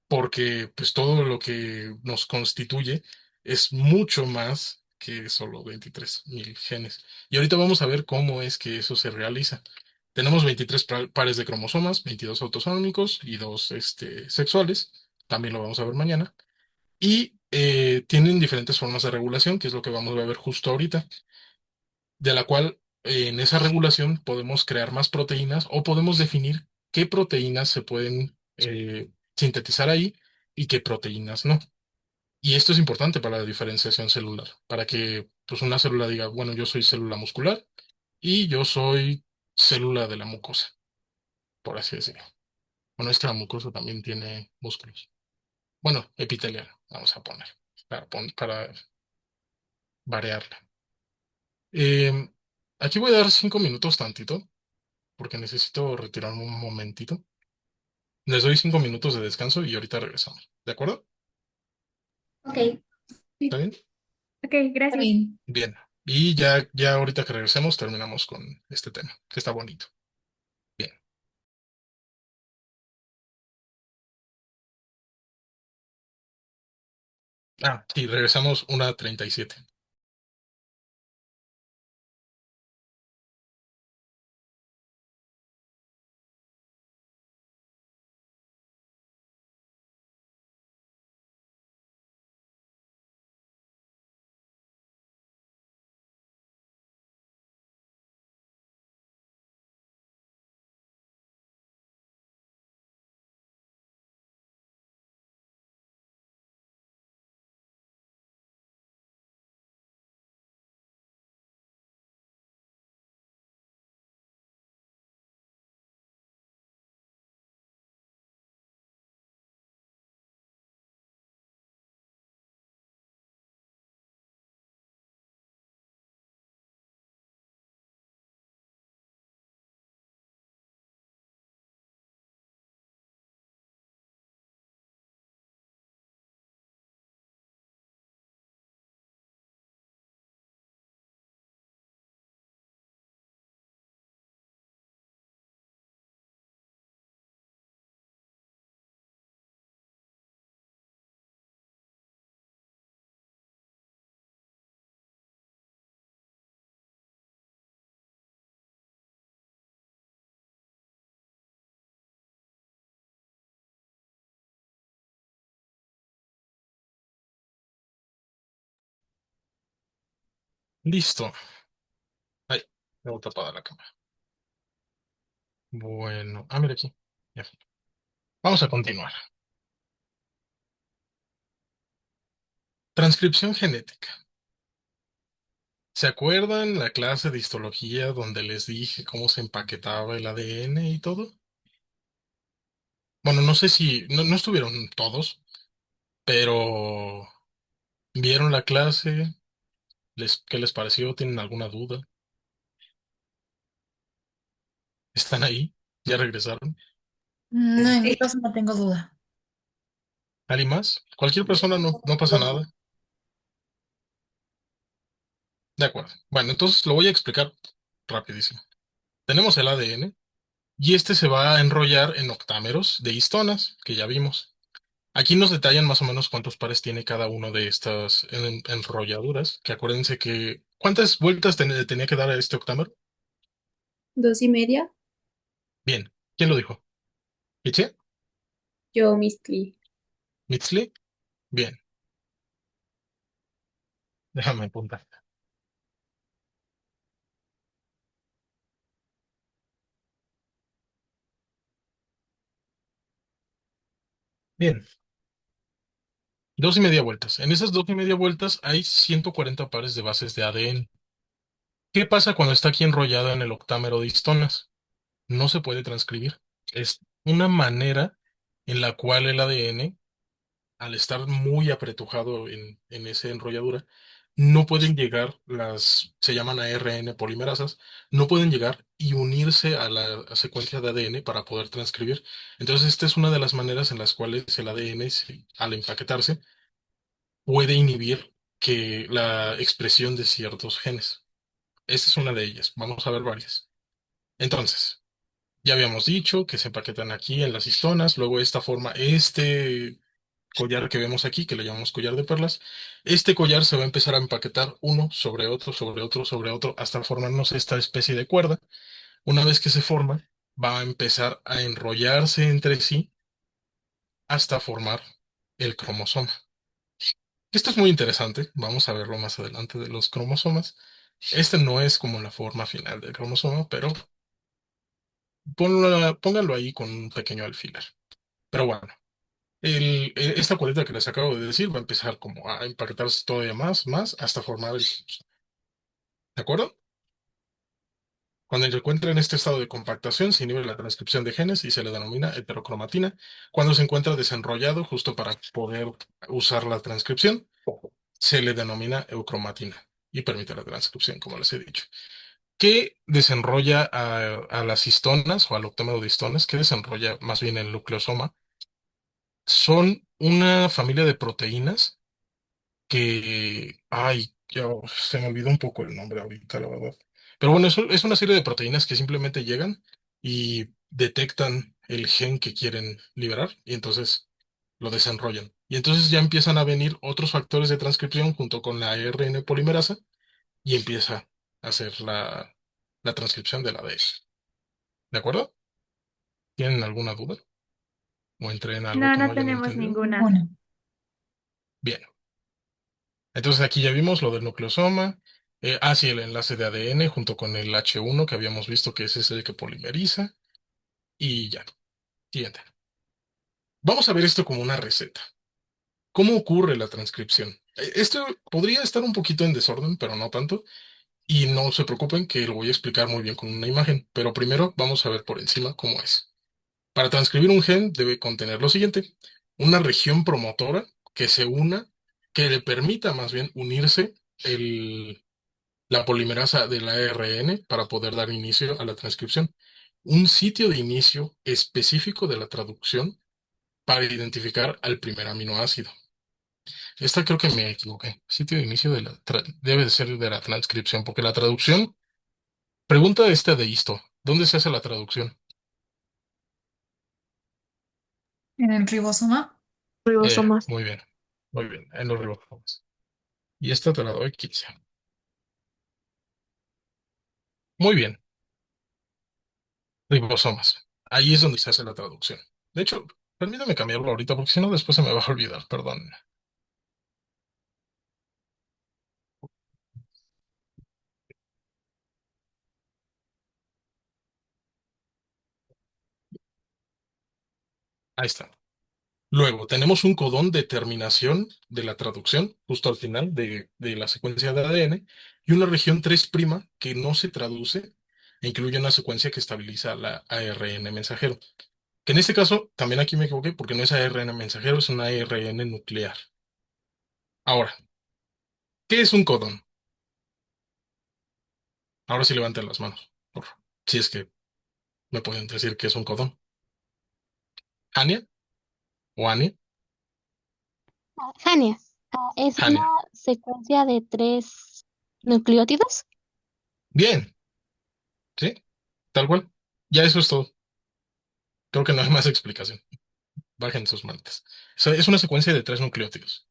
porque pues todo lo que nos constituye es mucho más que solo 23.000 genes. Y ahorita vamos a ver cómo es que eso se realiza. Tenemos 23 pares de cromosomas, 22 autosómicos y 2 sexuales. También lo vamos a ver mañana. Y tienen diferentes formas de regulación, que es lo que vamos a ver justo ahorita, de la cual en esa regulación podemos crear más proteínas o podemos definir qué proteínas se pueden sintetizar ahí y qué proteínas no. Y esto es importante para la diferenciación celular, para que pues, una célula diga, bueno, yo soy célula muscular y yo soy célula de la mucosa, por así decirlo. Bueno, es que la mucosa también tiene músculos. Bueno, epitelial, vamos a poner, para variarla. Em, Aquí voy a dar 5 minutos tantito porque necesito retirarme un momentito. Les doy 5 minutos de descanso y ahorita regresamos. ¿De acuerdo? Ok. ¿Está Sí. bien? Ok, Está gracias. bien. Bien. Y ya ahorita que regresemos terminamos con este tema, que está bonito. Bien. Ah, sí, regresamos 1:37. Listo. Ay, tengo tapada la cámara. Bueno, mira aquí. Ya. Vamos a continuar. Transcripción genética. ¿Se acuerdan la clase de histología donde les dije cómo se empaquetaba el ADN y todo? Bueno, no sé si, no estuvieron todos, pero ¿vieron la clase? ¿Qué les pareció? ¿Tienen alguna duda? ¿Están ahí? ¿Ya regresaron? No, en mi Sí. caso no tengo duda. ¿Alguien más? Cualquier persona, no pasa nada. De acuerdo. Bueno, entonces lo voy a explicar rapidísimo. Tenemos el ADN y este se va a enrollar en octámeros de histonas, que ya vimos. Aquí nos detallan más o menos cuántos pares tiene cada uno de estas enrolladuras, que acuérdense que... ¿Cuántas vueltas tenía que dar a este octámero? 2.5. Bien. ¿Quién lo dijo? ¿Itzia? Yo, Mistli. ¿Mitzli? Bien. Déjame apuntar. Bien. 2,5 vueltas. En esas 2,5 vueltas hay 140 pares de bases de ADN. ¿Qué pasa cuando está aquí enrollado en el octámero de histonas? No se puede transcribir. Es una manera en la cual el ADN, al estar muy apretujado en esa enrolladura, no pueden llegar se llaman ARN polimerasas, no pueden llegar y unirse a la secuencia de ADN para poder transcribir. Entonces, esta es una de las maneras en las cuales el ADN, al empaquetarse, puede inhibir la expresión de ciertos genes. Esta es una de ellas. Vamos a ver varias. Entonces, ya habíamos dicho que se empaquetan aquí en las histonas, luego esta forma, este collar que vemos aquí, que le llamamos collar de perlas, este collar se va a empezar a empaquetar uno sobre otro, sobre otro, sobre otro, hasta formarnos esta especie de cuerda. Una vez que se forma, va a empezar a enrollarse entre sí hasta formar el cromosoma. Esto es muy interesante, vamos a verlo más adelante de los cromosomas. Este no es como la forma final del cromosoma, pero pónganlo ahí con un pequeño alfiler. Pero bueno, esta cuerdita que les acabo de decir va a empezar como a empaquetarse todavía más, más, hasta formar el... ¿De acuerdo? Cuando se encuentra en este estado de compactación, se inhibe la transcripción de genes y se le denomina heterocromatina. Cuando se encuentra desenrollado, justo para poder usar la transcripción, se le denomina eucromatina y permite la transcripción, como les he dicho. ¿Qué desenrolla a las histonas o al octámero de histonas? ¿Qué desenrolla más bien el nucleosoma? Son una familia de proteínas ay, ya se me olvidó un poco el nombre ahorita, la verdad. Pero bueno, es una serie de proteínas que simplemente llegan y detectan el gen que quieren liberar y entonces lo desenrollan. Y entonces ya empiezan a venir otros factores de transcripción junto con la ARN polimerasa y empieza a hacer la transcripción de la ADN. ¿De acuerdo? ¿Tienen alguna duda? ¿O entré en algo No, que no no hayan tenemos entendido? ninguna. Bueno, Bien. Entonces aquí ya vimos lo del nucleosoma. Sí, el enlace de ADN junto con el H1 que habíamos visto que ese es el que polimeriza. Y ya. Siguiente. Vamos a ver esto como una receta. ¿Cómo ocurre la transcripción? Esto podría estar un poquito en desorden, pero no tanto. Y no se preocupen que lo voy a explicar muy bien con una imagen. Pero primero vamos a ver por encima cómo es. Para transcribir un gen debe contener lo siguiente: una región promotora que se una, que le permita más bien unirse la polimerasa del ARN para poder dar inicio a la transcripción. Un sitio de inicio específico de la traducción para identificar al primer aminoácido. Esta creo que me equivoqué. Sitio de inicio debe de ser de la transcripción, porque la traducción, pregunta esta de esto, ¿dónde se hace la traducción? en el ribosoma. Ribosomas. Muy bien, en los ribosomas. Y esta te la doy 15. Muy bien, ribosomas. Ahí es donde se hace la traducción. De hecho, permítame cambiarlo ahorita porque si no después se me va a olvidar, perdón. Ahí está. Luego, tenemos un codón de terminación de la traducción, justo al final de la secuencia de ADN, y una región 3' que no se traduce e incluye una secuencia que estabiliza la ARN mensajero. Que en este caso, también aquí me equivoqué porque no es ARN mensajero, es una ARN nuclear. Ahora, ¿qué es un codón? Ahora sí levanten las manos, por favor. Si es que me pueden decir qué es un codón. ¿Ania o Ania? Jania, es una Ania. secuencia de 3 nucleótidos. Bien, ¿sí? Tal cual. Ya eso es todo. Creo que no hay más explicación. bajen sus mentes. Es una secuencia de tres nucleótidos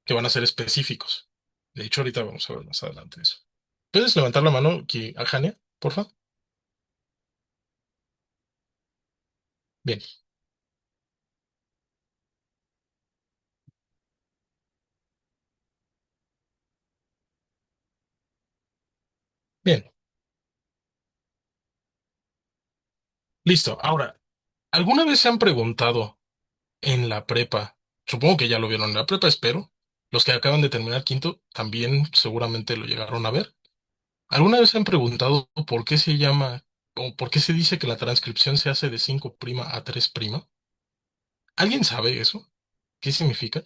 que van a ser específicos. De hecho, ahorita vamos a ver más adelante eso. ¿Puedes levantar la mano aquí, Ajania, porfa? Bien, bien, listo. Ahora, ¿alguna vez se han preguntado en la prepa? Supongo que ya lo vieron en la prepa, espero. Los que acaban de terminar quinto también seguramente lo llegaron a ver. ¿Alguna vez se han preguntado por qué se llama o por qué se dice que la transcripción se hace de 5' a 3'? ¿Alguien sabe eso? ¿Qué significa?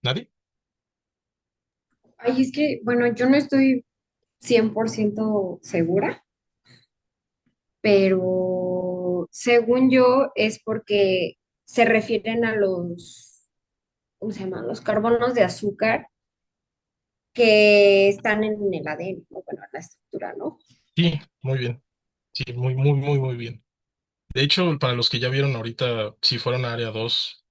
¿Nadie? Ay, es que, bueno, yo no estoy 100% segura, pero según yo es porque se refieren a los, ¿cómo se llaman? Los carbonos de azúcar que están en el ADN, o bueno, en la estructura, ¿no? Sí, muy bien. Sí, muy, muy, muy, muy bien. De hecho, para los que ya vieron ahorita, si fueron a área 2,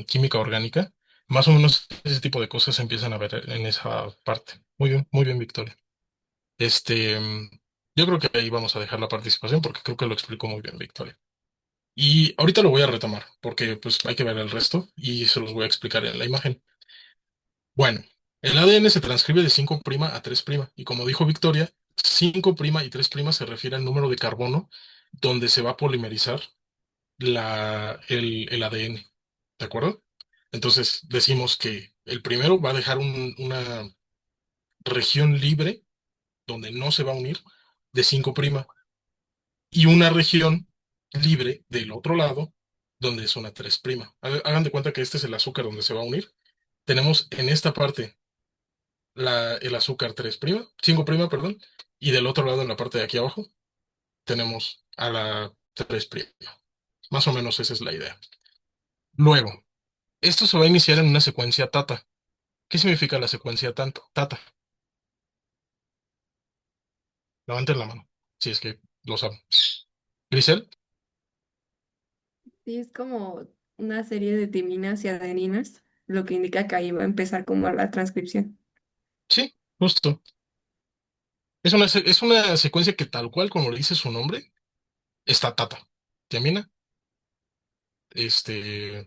química orgánica, más o menos ese tipo de cosas se empiezan a ver en esa parte. Muy bien, Victoria. Este, mm, yo creo que ahí vamos a dejar la participación porque creo que lo explicó muy bien Victoria. Y ahorita lo voy a retomar porque pues hay que ver el resto y se los voy a explicar en la imagen. Bueno, el ADN se transcribe de 5' a 3' y como dijo Victoria, 5' y 3' se refiere al número de carbono donde se va a polimerizar el ADN. ¿De acuerdo? Entonces decimos que el primero va a dejar una región libre donde no se va a unir de 5' y una región libre del otro lado donde es una 3'. Hagan de cuenta que este es el azúcar donde se va a unir. Tenemos en esta parte el azúcar 3', 5', perdón, y del otro lado en la parte de aquí abajo tenemos a la 3'. Más o menos esa es la idea. Luego, esto se va a iniciar en una secuencia tata. ¿Qué significa la secuencia tata? Levanten la mano, si es que lo saben. Grisel, Sí, es como una serie de timinas y adeninas, lo que indica que ahí va a empezar como la transcripción. sí, justo. Es una secuencia que tal cual como le dice su nombre, está tata. Tiamina, este,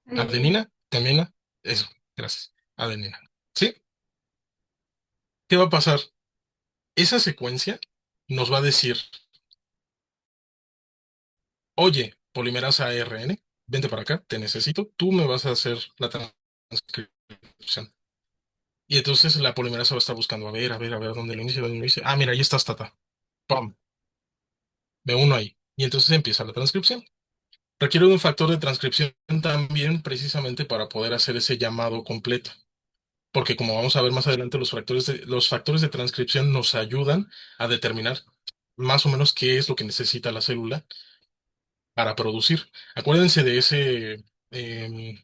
Adenina. adenina, tiamina, eso, gracias, adenina. ¿Sí? ¿Qué va a pasar? Esa secuencia nos va a decir, oye, polimerasa ARN, vente para acá, te necesito, tú me vas a hacer la transcripción. Y entonces la polimerasa va a estar buscando, a ver, ¿dónde lo inicia? ¿Dónde lo inicia? Ah, mira, ahí estás, tata. ¡Pum! Me uno ahí. Y entonces empieza la transcripción. Requiere de un factor de transcripción también precisamente para poder hacer ese llamado completo. Porque como vamos a ver más adelante, los factores de transcripción nos ayudan a determinar más o menos qué es lo que necesita la célula para producir. Acuérdense em,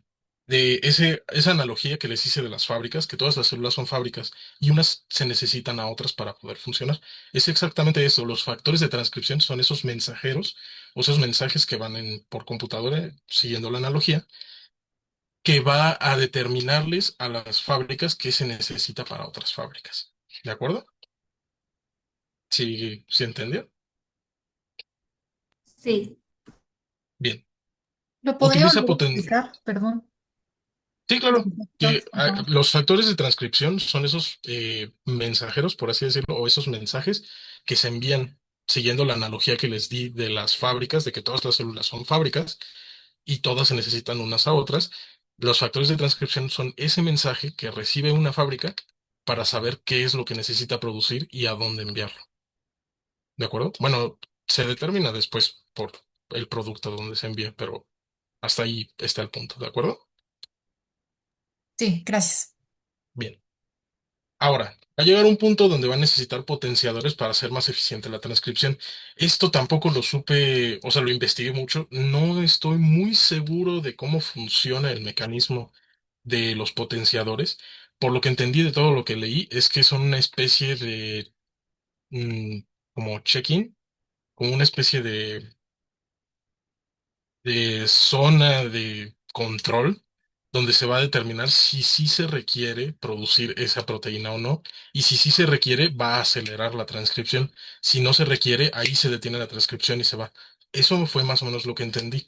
esa analogía que les hice de las fábricas, que todas las células son fábricas y unas se necesitan a otras para poder funcionar. Es exactamente eso. Los factores de transcripción son esos mensajeros o esos mensajes que van por computadora, siguiendo la analogía, que va a determinarles a las fábricas qué se necesita para otras fábricas. ¿De acuerdo? ¿Sí entendió? Sí, Bien. ¿Lo podría Utiliza volver a poten- explicar? Perdón. Sí, claro, que Por favor. los factores de transcripción son esos mensajeros, por así decirlo, o esos mensajes que se envían siguiendo la analogía que les di de las fábricas, de que todas las células son fábricas y todas se necesitan unas a otras. Los factores de transcripción son ese mensaje que recibe una fábrica para saber qué es lo que necesita producir y a dónde enviarlo. ¿De acuerdo? Bueno, se determina después por el producto donde se envía, pero hasta ahí está el punto, ¿de acuerdo? Sí, gracias. Bien. Ahora, va a llegar un punto donde va a necesitar potenciadores para hacer más eficiente la transcripción. Esto tampoco lo supe, o sea, lo investigué mucho. No estoy muy seguro de cómo funciona el mecanismo de los potenciadores. Por lo que entendí de todo lo que leí, es que son una especie mm, como check-in, como una especie de zona de control donde se va a determinar si sí se requiere producir esa proteína o no, y si sí se requiere, va a acelerar la transcripción. Si no se requiere, ahí se detiene la transcripción y se va. Eso fue más o menos lo que entendí.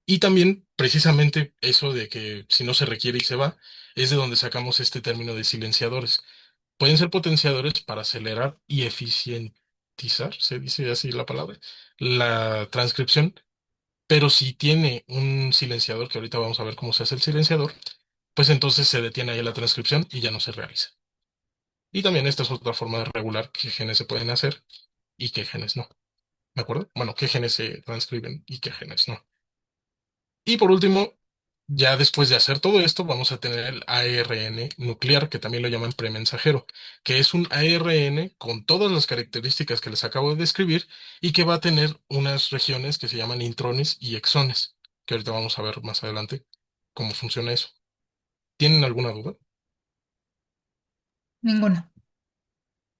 Y también, precisamente, eso de que si no se requiere y se va, es de donde sacamos este término de silenciadores. Pueden ser potenciadores para acelerar y eficientizar, se dice así la palabra, la transcripción, pero si tiene un silenciador, que ahorita vamos a ver cómo se hace el silenciador, pues entonces se detiene ahí la transcripción y ya no se realiza. Y también esta es otra forma de regular qué genes se pueden hacer y qué genes no. ¿De acuerdo? Bueno, qué genes se transcriben y qué genes no. Y por último, ya después de hacer todo esto, vamos a tener el ARN nuclear, que también lo llaman premensajero, que es un ARN con todas las características que les acabo de describir y que va a tener unas regiones que se llaman intrones y exones, que ahorita vamos a ver más adelante cómo funciona eso. ¿Tienen alguna duda? Ninguna.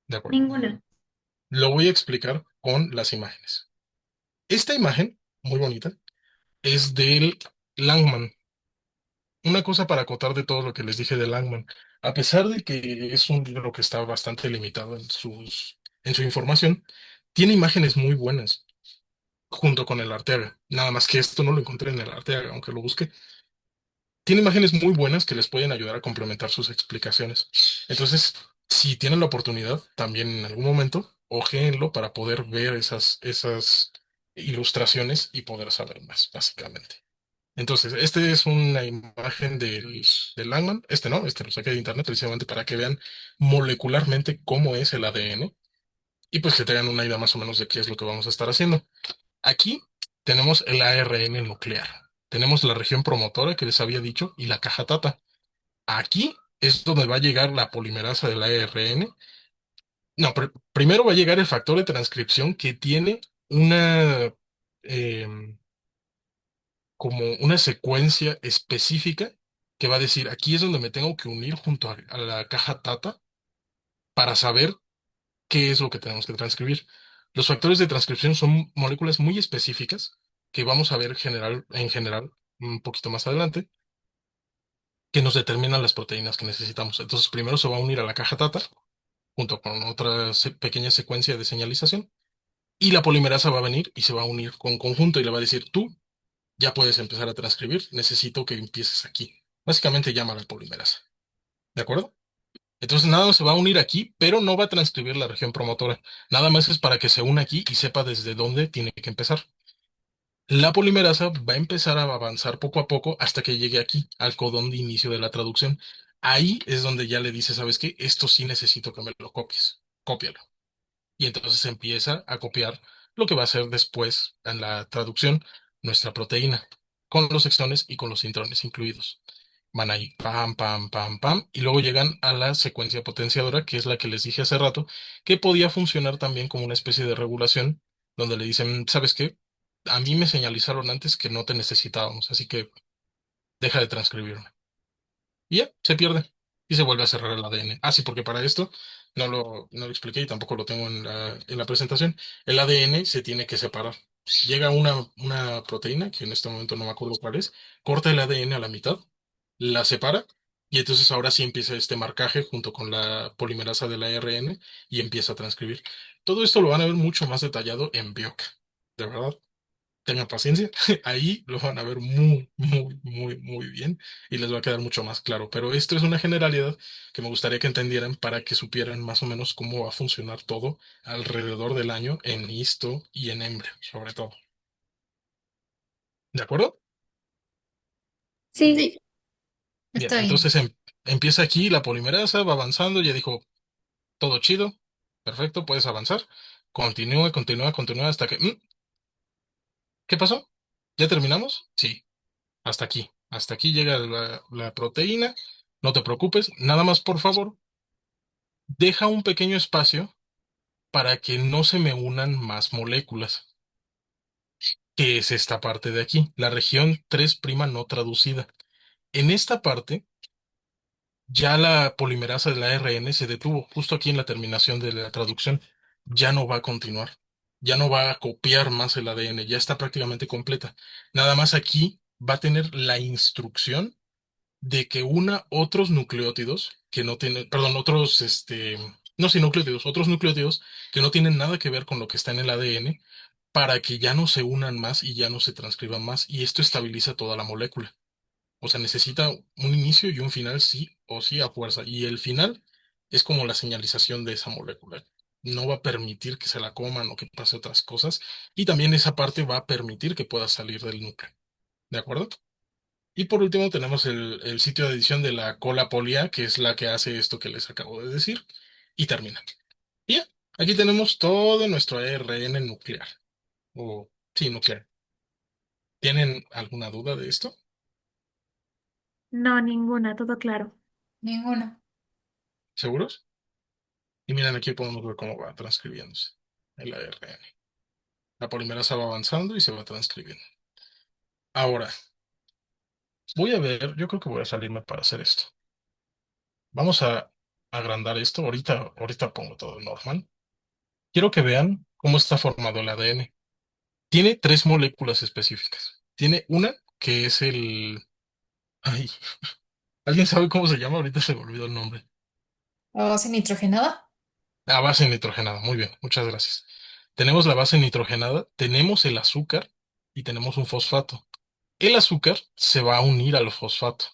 De acuerdo. Ninguna. Lo voy a explicar con las imágenes. Esta imagen, muy bonita, es del Langman. Una cosa para acotar de todo lo que les dije de Langman. A pesar de que es un libro que está bastante limitado en su información, tiene imágenes muy buenas, junto con el Arteaga. Nada más que esto no lo encontré en el Arteaga, aunque lo busqué. Tiene imágenes muy buenas que les pueden ayudar a complementar sus explicaciones. Entonces, si tienen la oportunidad, también en algún momento, ojéenlo para poder ver esas ilustraciones y poder saber más, básicamente. Entonces, este es una imagen del Langman. Este no, este lo saqué de internet precisamente para que vean molecularmente cómo es el ADN y pues que tengan una idea más o menos de qué es lo que vamos a estar haciendo. Aquí tenemos el ARN nuclear. Tenemos la región promotora que les había dicho y la caja tata. Aquí es donde va a llegar la polimerasa del ARN. No, primero va a llegar el factor de transcripción que tiene una, em, como una secuencia específica que va a decir, aquí es donde me tengo que unir junto a la caja Tata para saber qué es lo que tenemos que transcribir. Los factores de transcripción son moléculas muy específicas que vamos a ver en general un poquito más adelante, que nos determinan las proteínas que necesitamos. Entonces, primero se va a unir a la caja Tata junto con otra pequeña secuencia de señalización y la polimerasa va a venir y se va a unir con conjunto y le va a decir, tú ya puedes empezar a transcribir, necesito que empieces aquí. Básicamente llama a la polimerasa, ¿de acuerdo? Entonces nada más se va a unir aquí, pero no va a transcribir la región promotora. Nada más es para que se una aquí y sepa desde dónde tiene que empezar. La polimerasa va a empezar a avanzar poco a poco hasta que llegue aquí, al codón de inicio de la traducción. Ahí es donde ya le dice, ¿sabes qué? Esto sí necesito que me lo copies. Cópialo. Y entonces empieza a copiar lo que va a ser después en la traducción nuestra proteína, con los exones y con los intrones incluidos. Van ahí, pam, pam, pam, pam, y luego llegan a la secuencia potenciadora, que es la que les dije hace rato, que podía funcionar también como una especie de regulación, donde le dicen, ¿sabes qué? A mí me señalizaron antes que no te necesitábamos, así que deja de transcribirme. Y ya, se pierde. Y se vuelve a cerrar el ADN. Ah, sí, porque para esto no lo expliqué y tampoco lo tengo en la presentación. El ADN se tiene que separar. Llega una proteína, que en este momento no me acuerdo cuál es, corta el ADN a la mitad, la separa, y entonces ahora sí empieza este marcaje junto con la polimerasa del ARN y empieza a transcribir. Todo esto lo van a ver mucho más detallado en Bioc. De verdad, tengan paciencia, ahí lo van a ver muy, muy, muy, muy bien y les va a quedar mucho más claro. Pero esto es una generalidad que me gustaría que entendieran para que supieran más o menos cómo va a funcionar todo alrededor del año en histo y en hembrio, sobre todo. ¿De acuerdo? Sí. Sí. Bien, Está bien. entonces empieza aquí la polimerasa, va avanzando, ya dijo, todo chido, perfecto, puedes avanzar. Continúa, continúa, continúa hasta que... ¿qué pasó? ¿Ya terminamos? Sí. Hasta aquí. Hasta aquí llega la proteína. No te preocupes. Nada más, por favor, deja un pequeño espacio para que no se me unan más moléculas, que es esta parte de aquí, la región 3' no traducida. En esta parte, ya la polimerasa del ARN se detuvo, justo aquí en la terminación de la traducción. ya no va a continuar, ya no va a copiar más el ADN, ya está prácticamente completa. Nada más aquí va a tener la instrucción de que una otros nucleótidos que no tienen, perdón, otros, no, sí, nucleótidos, otros nucleótidos que no tienen nada que ver con lo que está en el ADN para que ya no se unan más y ya no se transcriban más, y esto estabiliza toda la molécula. O sea, necesita un inicio y un final sí o sí a fuerza. Y el final es como la señalización de esa molécula. No va a permitir que se la coman o que pase otras cosas. Y también esa parte va a permitir que pueda salir del núcleo. ¿De acuerdo? Y por último tenemos el sitio de edición de la cola polia, que es la que hace esto que les acabo de decir. Y termina. Y ya, aquí tenemos todo nuestro ARN nuclear. O sí, nuclear. ¿Tienen alguna duda de esto? No, ninguna, todo claro. Ninguno. ¿Seguros? Y miren, aquí podemos ver cómo va transcribiéndose el ARN. La polimerasa va avanzando y se va transcribiendo. Ahora, voy a ver, yo creo que voy a salirme para hacer esto. Vamos a agrandar esto. Ahorita pongo todo normal. Quiero que vean cómo está formado el ADN. Tiene tres moléculas específicas. Tiene una que es el... Ay, ¿alguien sabe cómo se llama? Ahorita se me olvidó el nombre. ¿La base nitrogenada? La base nitrogenada. Muy bien, muchas gracias. Tenemos la base nitrogenada, tenemos el azúcar y tenemos un fosfato. El azúcar se va a unir al fosfato.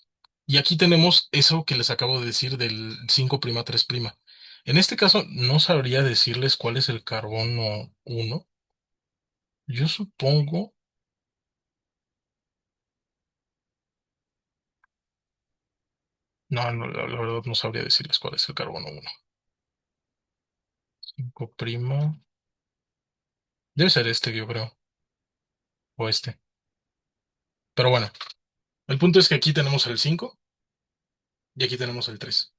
Y aquí tenemos eso que les acabo de decir del 5' 3'. En este caso, no sabría decirles cuál es el carbono uno. Yo supongo, no, no, la verdad no sabría decirles cuál es el carbono uno. 5'. Debe ser este, yo creo, o este. Pero bueno, el punto es que aquí tenemos el 5 y aquí tenemos el 3.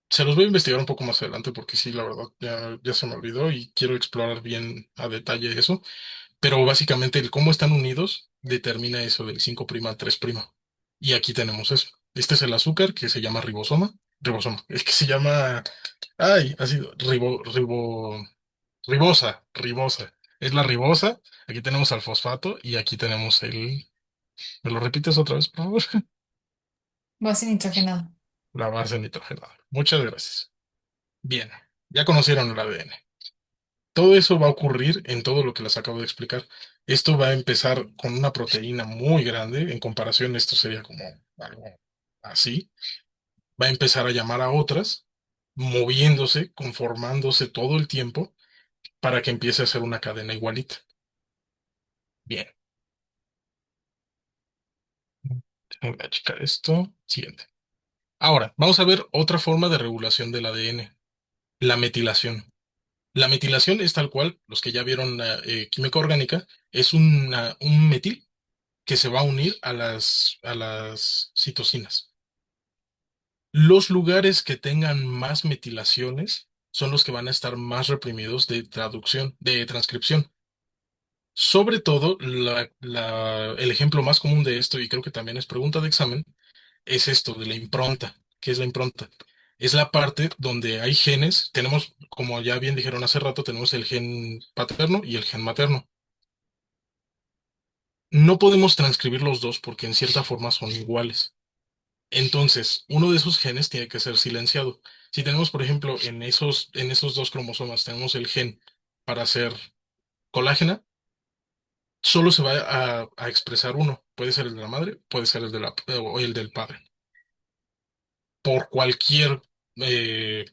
Se los voy a investigar un poco más adelante porque sí, la verdad, ya se me olvidó y quiero explorar bien a detalle eso. Pero básicamente el cómo están unidos determina eso del 5' al 3'. Y aquí tenemos eso. Este es el azúcar que se llama ribosoma. Ribosoma. El que se llama... Ay, ha sido ribosa. Es la ribosa. Aquí tenemos al fosfato y aquí tenemos el... ¿Me lo repites otra vez, por favor? Base nitrogenada. La base nitrogenada. Muchas gracias. Bien, ya conocieron el ADN. Todo eso va a ocurrir en todo lo que les acabo de explicar. Esto va a empezar con una proteína muy grande. En comparación, esto sería como algo así. Va a empezar a llamar a otras, moviéndose, conformándose todo el tiempo para que empiece a ser una cadena igualita. Bien, voy a checar esto. Siguiente. Ahora, vamos a ver otra forma de regulación del ADN, la metilación. La metilación es tal cual, los que ya vieron la química orgánica, es un metil que se va a unir a las citocinas. Los lugares que tengan más metilaciones son los que van a estar más reprimidos de traducción, de transcripción. Sobre todo, el ejemplo más común de esto, y creo que también es pregunta de examen, es esto de la impronta. ¿Qué es la impronta? Es la parte donde hay genes. Tenemos, como ya bien dijeron hace rato, tenemos el gen paterno y el gen materno. No podemos transcribir los dos porque en cierta forma son iguales. Entonces, uno de esos genes tiene que ser silenciado. Si tenemos, por ejemplo, en esos dos cromosomas, tenemos el gen para hacer colágena, solo se va a expresar uno. Puede ser el de la madre, puede ser el o el del padre. Por cualquier, eh,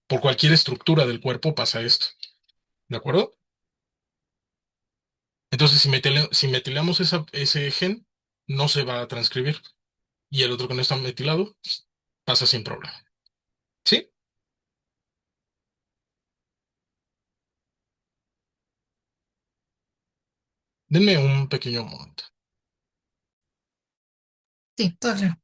por cualquier estructura del cuerpo pasa esto. ¿De acuerdo? Entonces, si metilamos ese gen, no se va a transcribir. Y el otro que no está metilado, pasa sin problema. ¿Sí? Denme un pequeño momento. Sí, todo claro.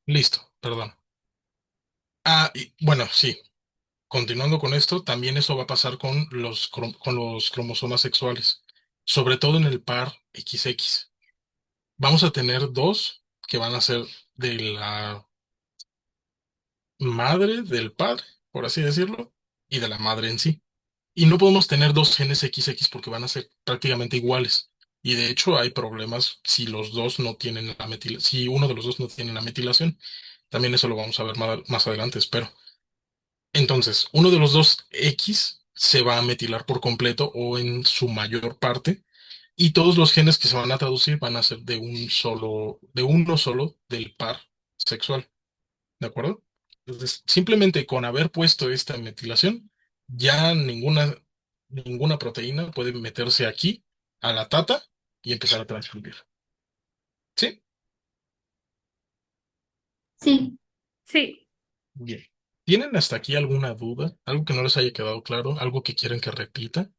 Listo, perdón. Y bueno, sí, continuando con esto, también eso va a pasar con con los cromosomas sexuales, sobre todo en el par XX. Vamos a tener dos que van a ser de la madre del padre, por así decirlo, y de la madre en sí. Y no podemos tener dos genes XX porque van a ser prácticamente iguales. Y de hecho hay problemas si los dos no tienen si uno de los dos no tiene la metilación. También eso lo vamos a ver más adelante, espero. Entonces, uno de los dos X se va a metilar por completo o en su mayor parte, y todos los genes que se van a traducir van a ser de uno solo del par sexual. ¿De acuerdo? Entonces, simplemente con haber puesto esta metilación, ya ninguna proteína puede meterse aquí a la tata y empezar a transcribir. ¿Sí? Sí, Sí. Bien. ¿Tienen hasta aquí alguna duda? ¿Algo que no les haya quedado claro? ¿Algo que quieran que repita?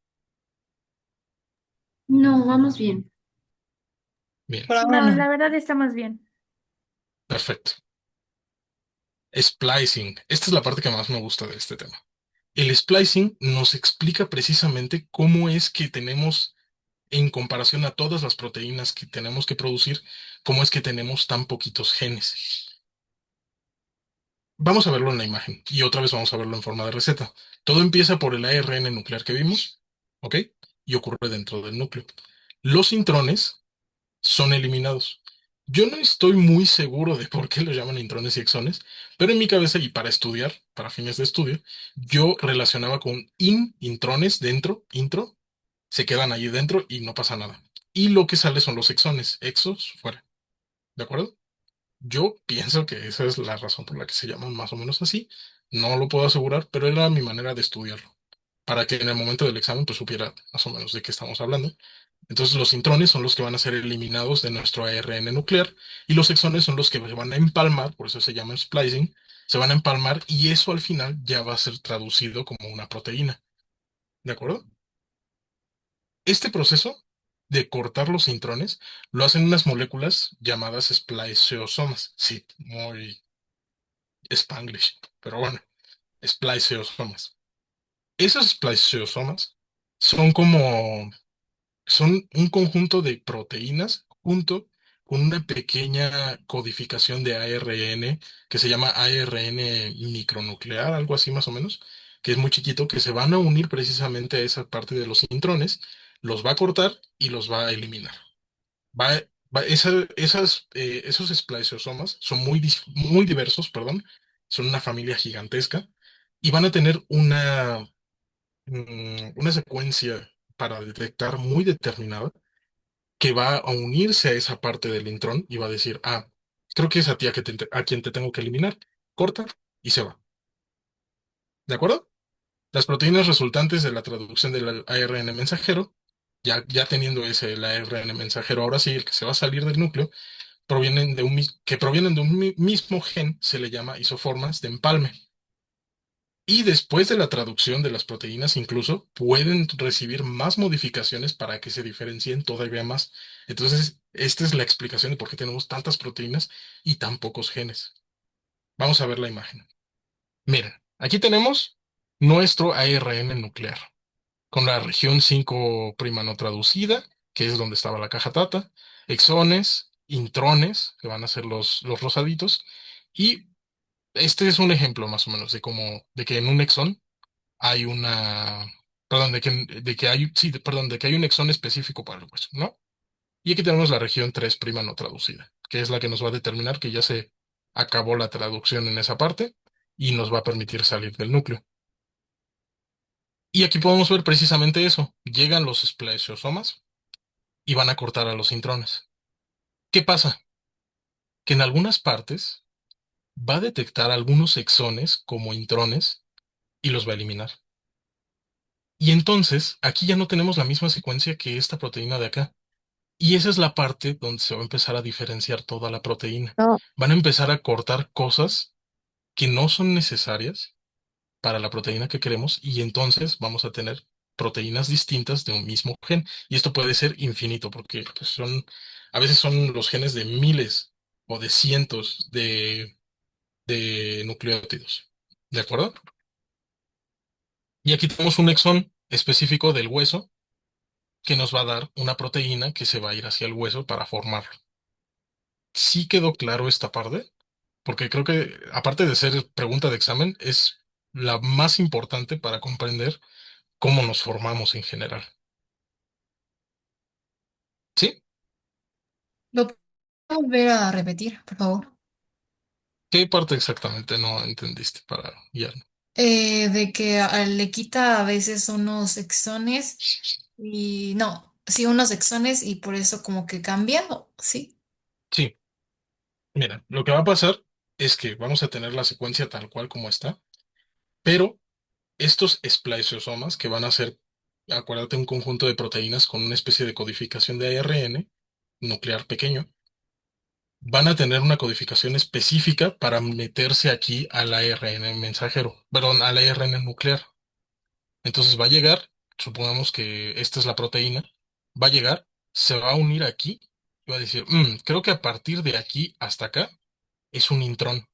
no, vamos bien. Bien, Por ahora No, no. la verdad está más bien. perfecto. Splicing. Esta es la parte que más me gusta de este tema. El splicing nos explica precisamente cómo es que tenemos, en comparación a todas las proteínas que tenemos que producir, cómo es que tenemos tan poquitos genes. Vamos a verlo en la imagen y otra vez vamos a verlo en forma de receta. Todo empieza por el ARN nuclear que vimos, ¿ok? Y ocurre dentro del núcleo. Los intrones son eliminados. Yo no estoy muy seguro de por qué los llaman intrones y exones, pero en mi cabeza y para estudiar, para fines de estudio, yo relacionaba con intrones dentro, intro, se quedan ahí dentro y no pasa nada. Y lo que sale son los exones, exos fuera. ¿De acuerdo? Yo pienso que esa es la razón por la que se llaman más o menos así. No lo puedo asegurar, pero era mi manera de estudiarlo, para que en el momento del examen pues supiera más o menos de qué estamos hablando. Entonces los intrones son los que van a ser eliminados de nuestro ARN nuclear y los exones son los que se van a empalmar, por eso se llama splicing, se van a empalmar y eso al final ya va a ser traducido como una proteína. ¿De acuerdo? Este proceso de cortar los intrones lo hacen unas moléculas llamadas spliceosomas. Sí, muy Spanglish, pero bueno, spliceosomas. Esos spliceosomas son como son un conjunto de proteínas junto con una pequeña codificación de ARN que se llama ARN micronuclear, algo así más o menos, que es muy chiquito, que se van a unir precisamente a esa parte de los intrones, los va a cortar y los va a eliminar. Va, esos spliceosomas son muy diversos, perdón, son una familia gigantesca y van a tener una secuencia para detectar muy determinada que va a unirse a esa parte del intrón y va a decir, creo que es a ti a quien te tengo que eliminar, corta y se va. ¿De acuerdo? Las proteínas resultantes de la traducción del ARN mensajero, ya teniendo el ARN mensajero, ahora sí, el que se va a salir del núcleo, que provienen de un mismo gen, se le llama isoformas de empalme. Y después de la traducción de las proteínas, incluso pueden recibir más modificaciones para que se diferencien todavía más. Entonces, esta es la explicación de por qué tenemos tantas proteínas y tan pocos genes. Vamos a ver la imagen. Miren, aquí tenemos nuestro ARN nuclear, con la región 5' no traducida, que es donde estaba la caja tata, exones, intrones, que van a ser los rosaditos, y este es un ejemplo más o menos de que en un exón hay perdón, de que hay un exón específico para el hueso, ¿no? Y aquí tenemos la región 3' no traducida, que es la que nos va a determinar que ya se acabó la traducción en esa parte y nos va a permitir salir del núcleo. Y aquí podemos ver precisamente eso. Llegan los espleosomas y van a cortar a los intrones. ¿Qué pasa? Que en algunas partes va a detectar algunos exones como intrones y los va a eliminar. Y entonces, aquí ya no tenemos la misma secuencia que esta proteína de acá. Y esa es la parte donde se va a empezar a diferenciar toda la proteína. No, Van a empezar a cortar cosas que no son necesarias para la proteína que queremos y entonces vamos a tener proteínas distintas de un mismo gen. Y esto puede ser infinito porque pues, a veces son los genes de miles. o de cientos de nucleótidos. ¿De acuerdo? Y aquí tenemos un exón específico del hueso que nos va a dar una proteína que se va a ir hacia el hueso para formarlo. ¿Sí quedó claro esta parte? Porque creo que, aparte de ser pregunta de examen, es la más importante para comprender cómo nos formamos en general. ¿Sí? ¿Lo puedo volver a repetir, por favor? ¿Qué parte exactamente no entendiste para guiarme? De que le quita a veces unos exones y no, sí, unos exones y por eso como que cambia, ¿sí? Sí, mira, lo que va a pasar es que vamos a tener la secuencia tal cual como está, pero estos esplasiosomas que van a ser, acuérdate, un conjunto de proteínas con una especie de codificación de ARN nuclear pequeño, van a tener una codificación específica para meterse aquí al ARN mensajero, perdón, al ARN nuclear. Entonces va a llegar, supongamos que esta es la proteína, va a llegar, se va a unir aquí y va a decir, creo que a partir de aquí hasta acá es un intrón.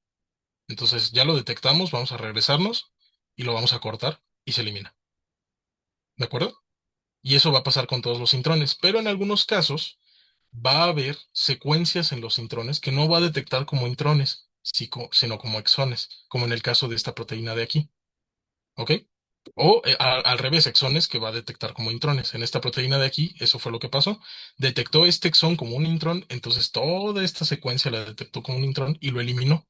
Entonces ya lo detectamos, vamos a regresarnos y lo vamos a cortar y se elimina. ¿De acuerdo? Y eso va a pasar con todos los intrones, pero en algunos casos va a haber secuencias en los intrones que no va a detectar como intrones, sino como exones, como en el caso de esta proteína de aquí. ¿Ok? O al revés, exones que va a detectar como intrones. En esta proteína de aquí, eso fue lo que pasó. Detectó este exón como un intrón, entonces toda esta secuencia la detectó como un intrón y lo eliminó.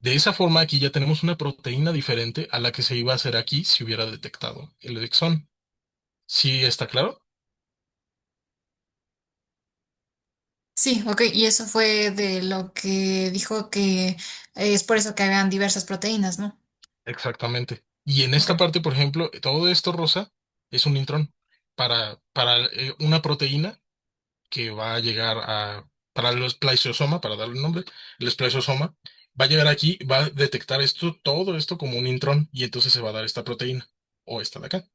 De esa forma, aquí ya tenemos una proteína diferente a la que se iba a hacer aquí si hubiera detectado el exón. ¿Sí está claro? Sí, ok, y eso fue de lo que dijo que es por eso que habían diversas proteínas, ¿no? Exactamente. Y en Ok. esta parte, por ejemplo, todo esto rosa es un intrón para una proteína que va a llegar para el spliceosoma, para darle un nombre, el spliceosoma, va a llegar aquí, va a detectar todo esto como un intrón, y entonces se va a dar esta proteína, o esta de acá.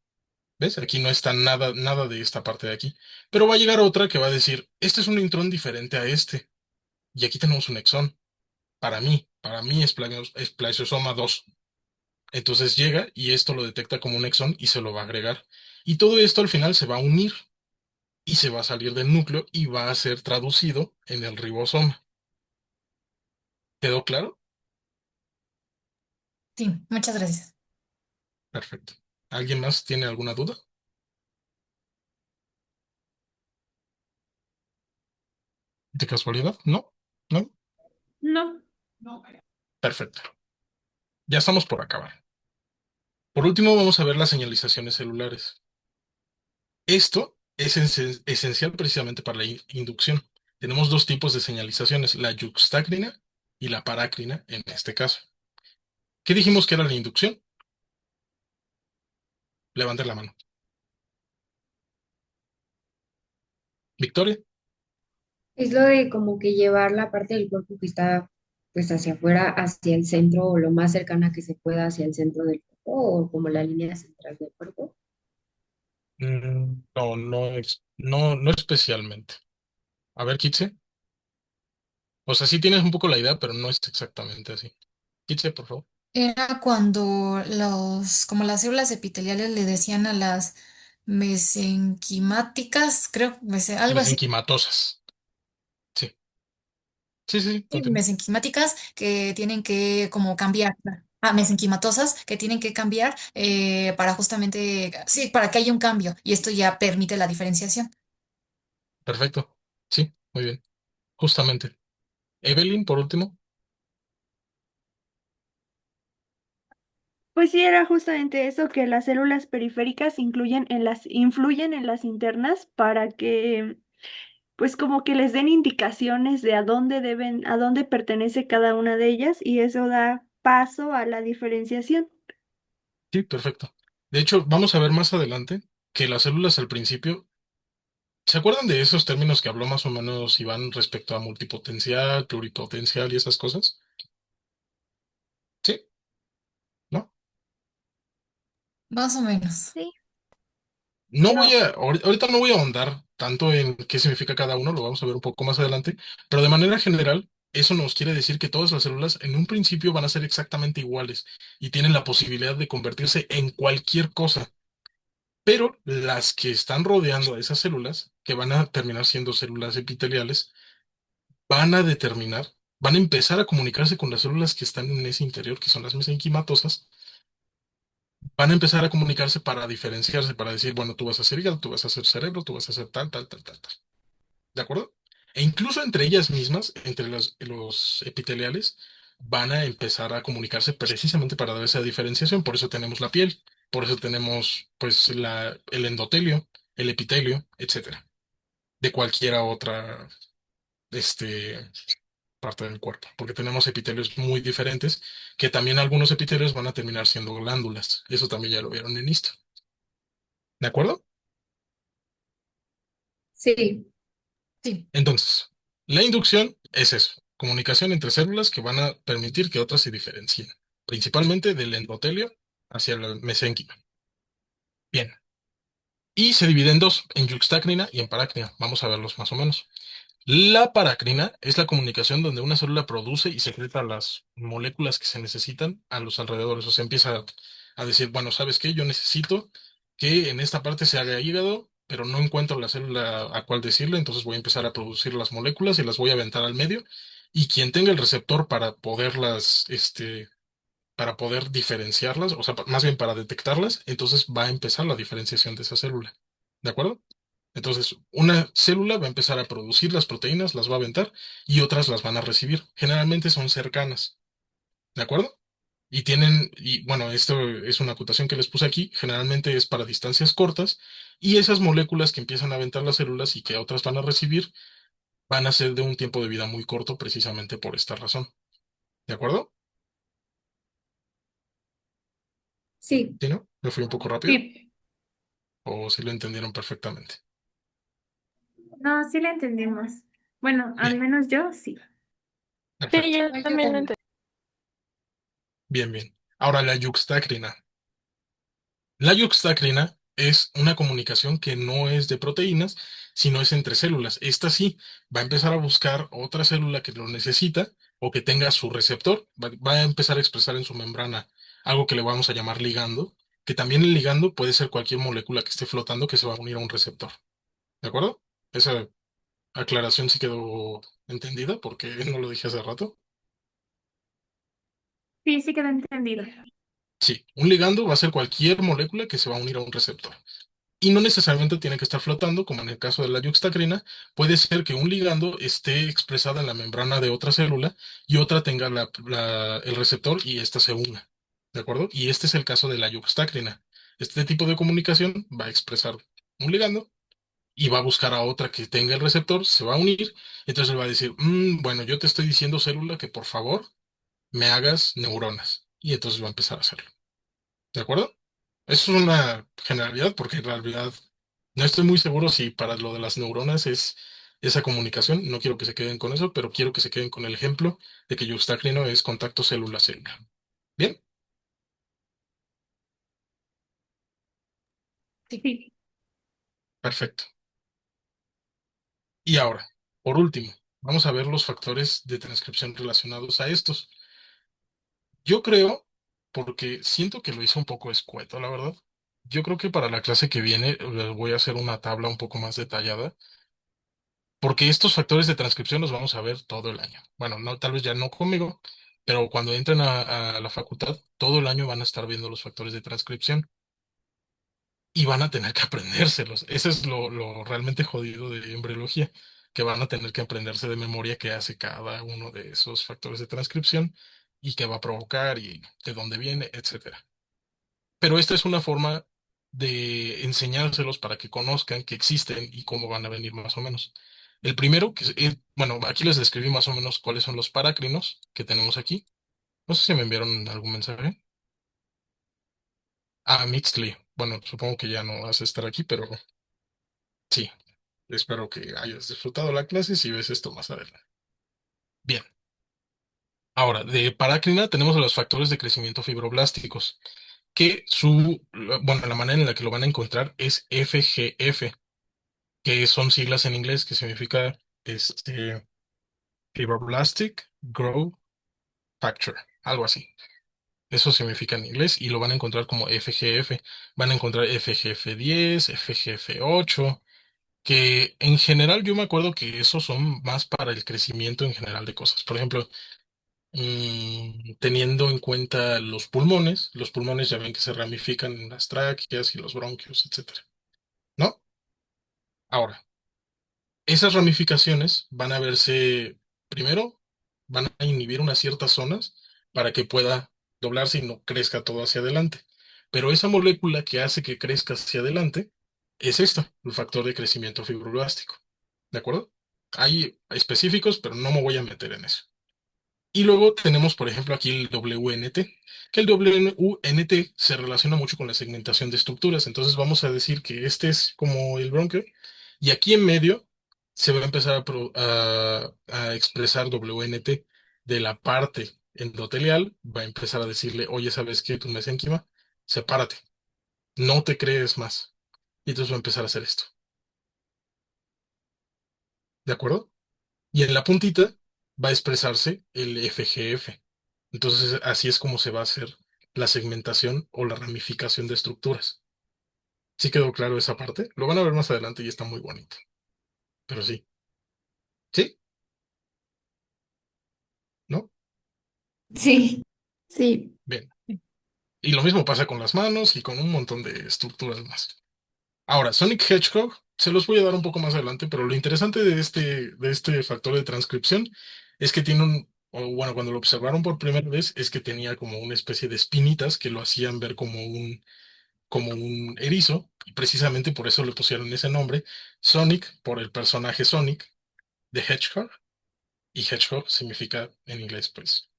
¿Ves? Aquí no está nada, nada de esta parte de aquí. Pero va a llegar otra que va a decir, este es un intrón diferente a este, y aquí tenemos un exón. Para mí es spliceosoma 2. Entonces llega y esto lo detecta como un exón y se lo va a agregar. Y todo esto al final se va a unir y se va a salir del núcleo y va a ser traducido en el ribosoma. ¿Quedó claro? Sí, muchas gracias. Perfecto. ¿Alguien más tiene alguna duda? ¿De casualidad? ¿No? ¿No? No. Perfecto. Ya estamos por acabar. Por último, vamos a ver las señalizaciones celulares. Esto es esencial precisamente para la inducción. Tenemos dos tipos de señalizaciones, la yuxtacrina y la parácrina en este caso. ¿Qué dijimos que era la inducción? Levante la mano. Victoria. Es lo de como que llevar la parte del cuerpo que está pues hacia afuera, hacia el centro o lo más cercana que se pueda hacia el centro del cuerpo o como la línea central del cuerpo. No, no especialmente. A ver, Kitse. O sea, sí tienes un poco la idea, pero no es exactamente así. Kitse, por favor. Era cuando como las células epiteliales le decían a las mesenquimáticas, creo, algo así. Mesenquimatosas. Sí. Sí, sí, sí, Sí, continúa. mesenquimáticas que tienen que como cambiar. Mesenquimatosas que tienen que cambiar para justamente, sí, para que haya un cambio y esto ya permite la diferenciación. Perfecto. Sí, muy bien. Justamente. Evelyn, por último. Pues sí, era justamente eso, que las células periféricas influyen en las internas para que, pues como que les den indicaciones de a dónde pertenece cada una de ellas y eso da paso a la diferenciación. Sí, perfecto. De hecho, vamos a ver más adelante que las células al principio, ¿se acuerdan de esos términos que habló más o menos Iván respecto a multipotencial, pluripotencial y esas cosas? Sí, ¿no? Más o menos. Sí. No voy No, a, ahorita no voy a ahondar tanto en qué significa cada uno, lo vamos a ver un poco más adelante, pero de manera general, Eso nos quiere decir que todas las células en un principio van a ser exactamente iguales y tienen la posibilidad de convertirse en cualquier cosa. Pero las que están rodeando a esas células, que van a terminar siendo células epiteliales, van a determinar, van a empezar a comunicarse con las células que están en ese interior, que son las mesenquimatosas, van a empezar a comunicarse para diferenciarse, para decir, bueno, tú vas a ser hígado, tú vas a ser cerebro, tú vas a ser tal, tal, tal, tal, tal. ¿De acuerdo? E incluso entre ellas mismas, entre los epiteliales, van a empezar a comunicarse precisamente para dar esa diferenciación. Por eso tenemos la piel, por eso tenemos pues el endotelio, el epitelio, etcétera, de cualquiera otra este, parte del cuerpo, porque tenemos epitelios muy diferentes, que también algunos epitelios van a terminar siendo glándulas. Eso también ya lo vieron en esto. ¿De acuerdo? Sí, Sí. Entonces, la inducción es eso, comunicación entre células que van a permitir que otras se diferencien, principalmente del endotelio hacia el mesénquima. Bien, y se divide en dos, en yuxtacrina y en parácrina. Vamos a verlos más o menos. La paracrina es la comunicación donde una célula produce y secreta las moléculas que se necesitan a los alrededores. O sea, empieza a decir, bueno, ¿sabes qué? Yo necesito que en esta parte se haga hígado, pero no encuentro la célula a cuál decirle, entonces voy a empezar a producir las moléculas y las voy a aventar al medio. Y quien tenga el receptor para poderlas, para poder diferenciarlas, o sea, más bien para detectarlas, entonces va a empezar la diferenciación de esa célula. ¿De acuerdo? Entonces, una célula va a empezar a producir las proteínas, las va a aventar y otras las van a recibir. Generalmente son cercanas, ¿de acuerdo? Y bueno, esto es una acotación que les puse aquí, generalmente es para distancias cortas y esas moléculas que empiezan a aventar las células y que otras van a recibir van a ser de un tiempo de vida muy corto precisamente por esta razón. ¿De acuerdo? sí. ¿Sí, no? ¿Me fui un poco rápido? Sí, ¿O si lo entendieron perfectamente? no, sí la entendimos. Bueno, al Bien, menos yo sí. Sí, perfecto. yo Pues yo también lo también. entendí. Bien, bien. Ahora la yuxtacrina. La yuxtacrina es una comunicación que no es de proteínas, sino es entre células. Esta sí va a empezar a buscar otra célula que lo necesita o que tenga su receptor. Va a empezar a expresar en su membrana algo que le vamos a llamar ligando, que también el ligando puede ser cualquier molécula que esté flotando que se va a unir a un receptor. ¿De acuerdo? Esa aclaración sí quedó entendida porque no lo dije hace rato. Sí, sí quedó entendido. Sí, un ligando va a ser cualquier molécula que se va a unir a un receptor. Y no necesariamente tiene que estar flotando, como en el caso de la yuxtacrina. Puede ser que un ligando esté expresado en la membrana de otra célula y otra tenga el receptor y ésta se una. ¿De acuerdo? Y este es el caso de la yuxtacrina. Este tipo de comunicación va a expresar un ligando y va a buscar a otra que tenga el receptor, se va a unir, entonces le va a decir, bueno, yo te estoy diciendo célula que por favor me hagas neuronas. Y entonces va a empezar a hacerlo. ¿De acuerdo? Eso es una generalidad porque en realidad no estoy muy seguro si para lo de las neuronas es esa comunicación. No quiero que se queden con eso, pero quiero que se queden con el ejemplo de que yuxtacrino es contacto célula-célula. Bien, Sí. Sí. perfecto. Y ahora, por último, vamos a ver los factores de transcripción relacionados a estos. Yo creo, porque siento que lo hice un poco escueto, la verdad. Yo creo que para la clase que viene les voy a hacer una tabla un poco más detallada porque estos factores de transcripción los vamos a ver todo el año. Bueno, no, tal vez ya no conmigo, pero cuando entren a la facultad, todo el año van a estar viendo los factores de transcripción y van a tener que aprendérselos. Eso es lo realmente jodido de embriología, que van a tener que aprenderse de memoria qué hace cada uno de esos factores de transcripción y qué va a provocar y de dónde viene, etcétera. Pero esta es una forma de enseñárselos para que conozcan que existen y cómo van a venir más o menos. El primero, bueno, aquí les describí más o menos cuáles son los parácrinos que tenemos aquí. No sé si me enviaron algún mensaje. Ah, Mixly. Bueno, supongo que ya no vas a estar aquí, pero sí, espero que hayas disfrutado la clase si ves esto más adelante. Bien, ahora, de parácrina tenemos a los factores de crecimiento fibroblásticos, que bueno, la manera en la que lo van a encontrar es FGF, que son siglas en inglés que significa este, Fibroblastic Growth Factor, algo así. Eso significa en inglés y lo van a encontrar como FGF. Van a encontrar FGF10, FGF8, que en general yo me acuerdo que esos son más para el crecimiento en general de cosas. Por ejemplo, teniendo en cuenta los pulmones ya ven que se ramifican en las tráqueas y los bronquios, etcétera, ¿no? Ahora, esas ramificaciones van a verse, primero, van a inhibir unas ciertas zonas para que pueda doblarse y no crezca todo hacia adelante. Pero esa molécula que hace que crezca hacia adelante es esta, el factor de crecimiento fibroblástico. ¿De acuerdo? Hay específicos, pero no me voy a meter en eso. Y luego tenemos, por ejemplo, aquí el WNT, que el WNT se relaciona mucho con la segmentación de estructuras. Entonces vamos a decir que este es como el bronquio, y aquí en medio se va a empezar a expresar WNT de la parte endotelial, va a empezar a decirle, oye, ¿sabes qué? Tu mesénquima, sepárate, no te crees más. Y entonces va a empezar a hacer esto. ¿De acuerdo? Y en la puntita va a expresarse el FGF. Entonces, así es como se va a hacer la segmentación o la ramificación de estructuras. ¿Sí quedó claro esa parte? Lo van a ver más adelante y está muy bonito. Pero sí. ¿Sí? ¿No? Sí. Sí, Bien. Y lo mismo pasa con las manos y con un montón de estructuras más. Ahora, Sonic Hedgehog, se los voy a dar un poco más adelante, pero lo interesante de este factor de transcripción es que tiene o bueno, cuando lo observaron por primera vez, es que tenía como una especie de espinitas que lo hacían ver como un erizo, y precisamente por eso le pusieron ese nombre, Sonic, por el personaje Sonic de Hedgehog, y Hedgehog significa en inglés, pues,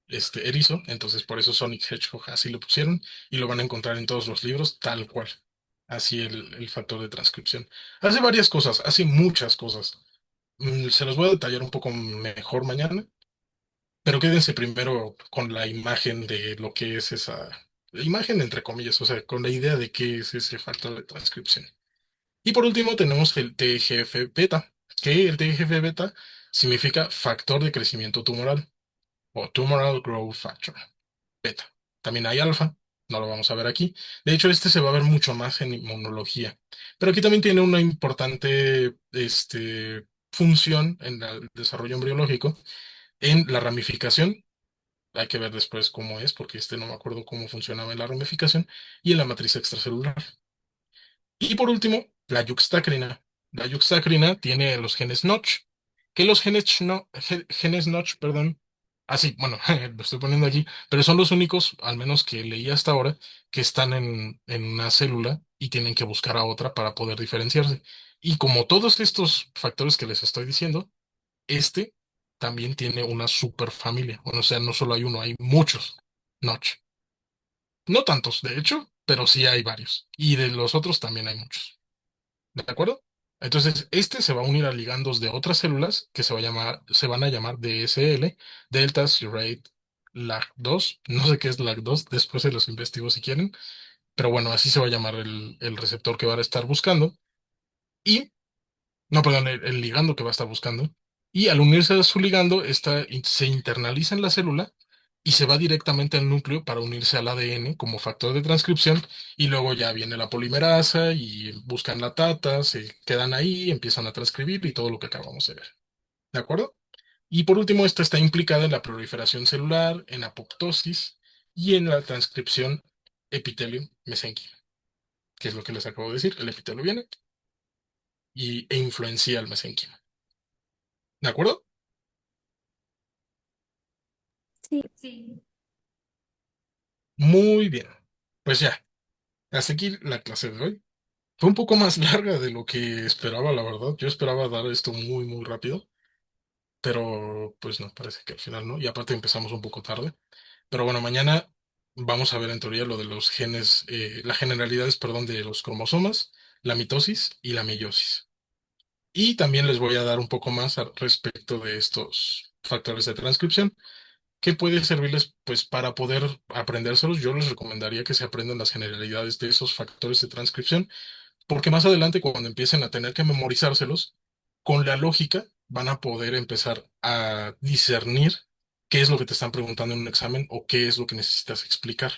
erizo, entonces por eso Sonic Hedgehog así lo pusieron, y lo van a encontrar en todos los libros, tal cual. Así el factor de transcripción. Hace varias cosas, hace muchas cosas. Se los voy a detallar un poco mejor mañana, pero quédense primero con la imagen de lo que es esa imagen, entre comillas, o sea, con la idea de qué es ese factor de transcripción. Y por último tenemos el TGF beta, que el TGF beta significa factor de crecimiento tumoral o tumoral growth factor beta. También hay alfa, no lo vamos a ver aquí. De hecho, este se va a ver mucho más en inmunología. Pero aquí también tiene una importante función en el desarrollo embriológico, en la ramificación. Hay que ver después cómo es, porque no me acuerdo cómo funcionaba en la ramificación, y en la matriz extracelular. Y por último, la yuxtacrina. La yuxtacrina tiene los genes Notch, que los genes Notch, perdón, así, bueno, lo estoy poniendo aquí, pero son los únicos, al menos que leí hasta ahora, que están en una célula y tienen que buscar a otra para poder diferenciarse. Y como todos estos factores que les estoy diciendo, este también tiene una superfamilia. Bueno, o sea, no solo hay uno, hay muchos Notch. No tantos, de hecho, pero sí hay varios. Y de los otros también hay muchos. ¿De acuerdo? Entonces, este se va a unir a ligandos de otras células que se van a llamar DSL, Delta Serrate Lag2. No sé qué es Lag2, después se los investigo si quieren, pero bueno, así se va a llamar el receptor que van a estar buscando. Y no, perdón, el ligando que va a estar buscando. Y al unirse a su ligando, se internaliza en la célula y se va directamente al núcleo para unirse al ADN como factor de transcripción. Y luego ya viene la polimerasa y buscan la tata, se quedan ahí, empiezan a transcribir y todo lo que acabamos de ver. ¿De acuerdo? Y por último, esta está implicada en la proliferación celular, en apoptosis y en la transcripción epitelio-mesénquima, que es lo que les acabo de decir. El epitelio viene e influencia al mesénquima. ¿De acuerdo? Sí. Sí. Muy bien. Pues ya, hasta aquí la clase de hoy. Fue un poco más larga de lo que esperaba, la verdad. Yo esperaba dar esto muy, muy rápido, pero pues no, parece que al final no. Y aparte empezamos un poco tarde. Pero bueno, mañana vamos a ver en teoría lo de los genes, las generalidades, perdón, de los cromosomas, la mitosis y la meiosis. Y también les voy a dar un poco más al respecto de estos factores de transcripción que puede servirles pues para poder aprendérselos. Yo les recomendaría que se aprendan las generalidades de esos factores de transcripción, porque más adelante cuando empiecen a tener que memorizárselos, con la lógica van a poder empezar a discernir qué es lo que te están preguntando en un examen o qué es lo que necesitas explicar.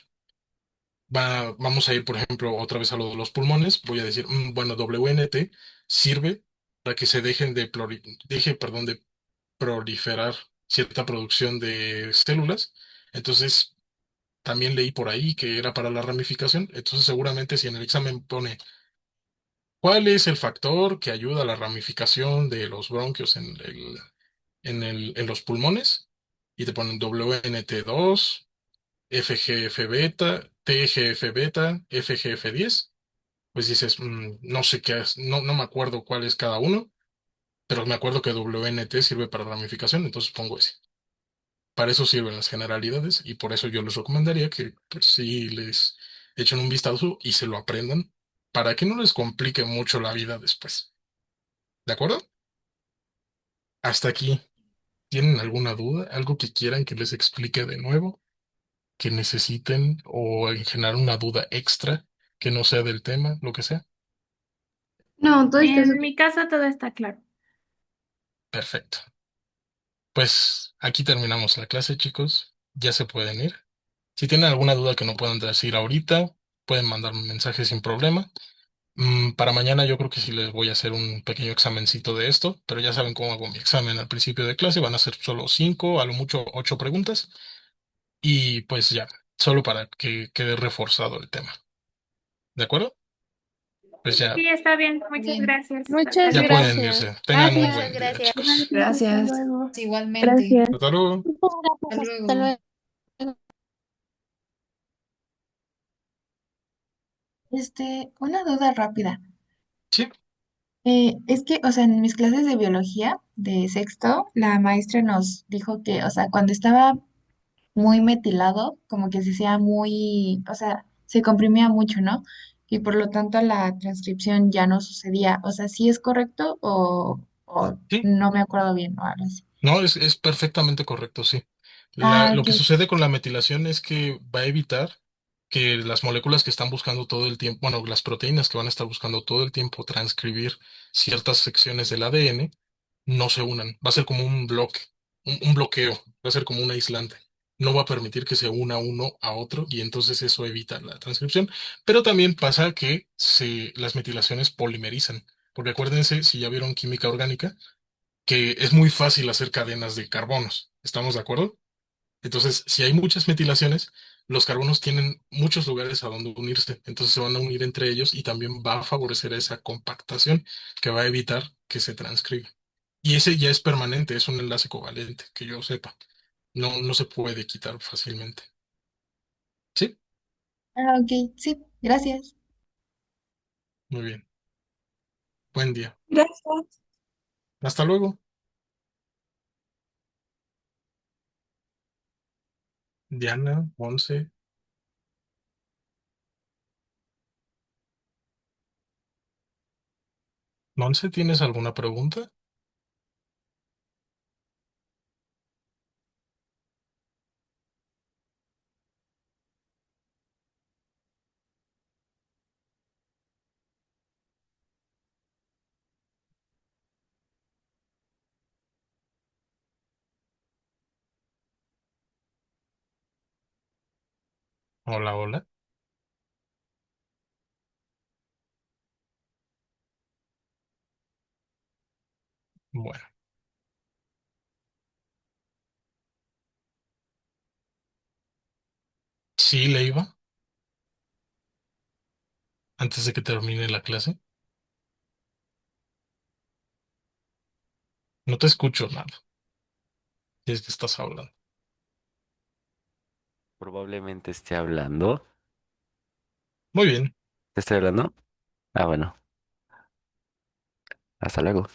Vamos a ir, por ejemplo, otra vez a lo de los pulmones. Voy a decir, bueno, WNT sirve para que se perdón, de proliferar cierta producción de células. Entonces, también leí por ahí que era para la ramificación. Entonces, seguramente si en el examen pone cuál es el factor que ayuda a la ramificación de los bronquios en los pulmones, y te ponen WNT2, FGF beta, TGF beta, FGF10, pues dices, no sé qué es, no me acuerdo cuál es cada uno, pero me acuerdo que WNT sirve para ramificación, entonces pongo ese. Para eso sirven las generalidades y por eso yo les recomendaría que pues, sí les echen un vistazo y se lo aprendan para que no les complique mucho la vida después. ¿De acuerdo? Hasta aquí. ¿Tienen alguna duda? ¿Algo que quieran que les explique de nuevo? ¿Que necesiten o en general una duda extra que no sea del tema, lo que sea? No, todo está En súper. mi caso todo está claro. Perfecto. Pues aquí terminamos la clase, chicos. Ya se pueden ir. Si tienen alguna duda que no puedan decir ahorita, pueden mandarme un mensaje sin problema. Para mañana yo creo que sí les voy a hacer un pequeño examencito de esto, pero ya saben cómo hago mi examen al principio de clase. Van a ser solo 5, a lo mucho 8 preguntas. Y pues ya, solo para que quede reforzado el tema. ¿De acuerdo? Pues ya, Sí, está bien. Muchas Bien, gracias. Hasta Muchas ya luego. pueden gracias. irse. Tengan un Gracias. muchas buen día, gracias. chicos. Gracias. Hasta Gracias. luego. Igualmente. Gracias. Hasta luego. Muchas Hasta gracias. Hasta luego. luego. Una duda rápida. Sí, Es que, o sea, en mis clases de biología de sexto, la maestra nos dijo que, o sea, cuando estaba muy metilado, como que se hacía muy, o sea, se comprimía mucho, ¿no? Y por lo tanto la transcripción ya no sucedía. O sea, ¿sí es correcto o sí. no me acuerdo bien o algo así? No, es perfectamente correcto, sí. Ah, Lo ok. que sucede con la metilación es que va a evitar que las moléculas que están buscando todo el tiempo, bueno, las proteínas que van a estar buscando todo el tiempo transcribir ciertas secciones del ADN, no se unan. Va a ser como un bloque, un bloqueo, va a ser como un aislante. No va a permitir que se una uno a otro y entonces eso evita la transcripción. Pero también pasa que las metilaciones polimerizan. Porque acuérdense, si ya vieron química orgánica, que es muy fácil hacer cadenas de carbonos. ¿Estamos de acuerdo? Entonces, si hay muchas metilaciones, los carbonos tienen muchos lugares a donde unirse. Entonces se van a unir entre ellos y también va a favorecer esa compactación que va a evitar que se transcriba. Y ese ya es permanente, es un enlace covalente, que yo sepa. No se puede quitar fácilmente. ¿Sí? Ah, ok. Sí, gracias. Muy bien. Buen día. Gracias. Hasta luego. Diana, Monse. Monse, ¿tienes alguna pregunta? Hola, hola. Bueno, sí, le iba antes de que termine la clase. No te escucho nada. Es que estás hablando. Probablemente esté hablando. Muy bien. ¿Te estoy hablando? Ah, bueno. Hasta luego.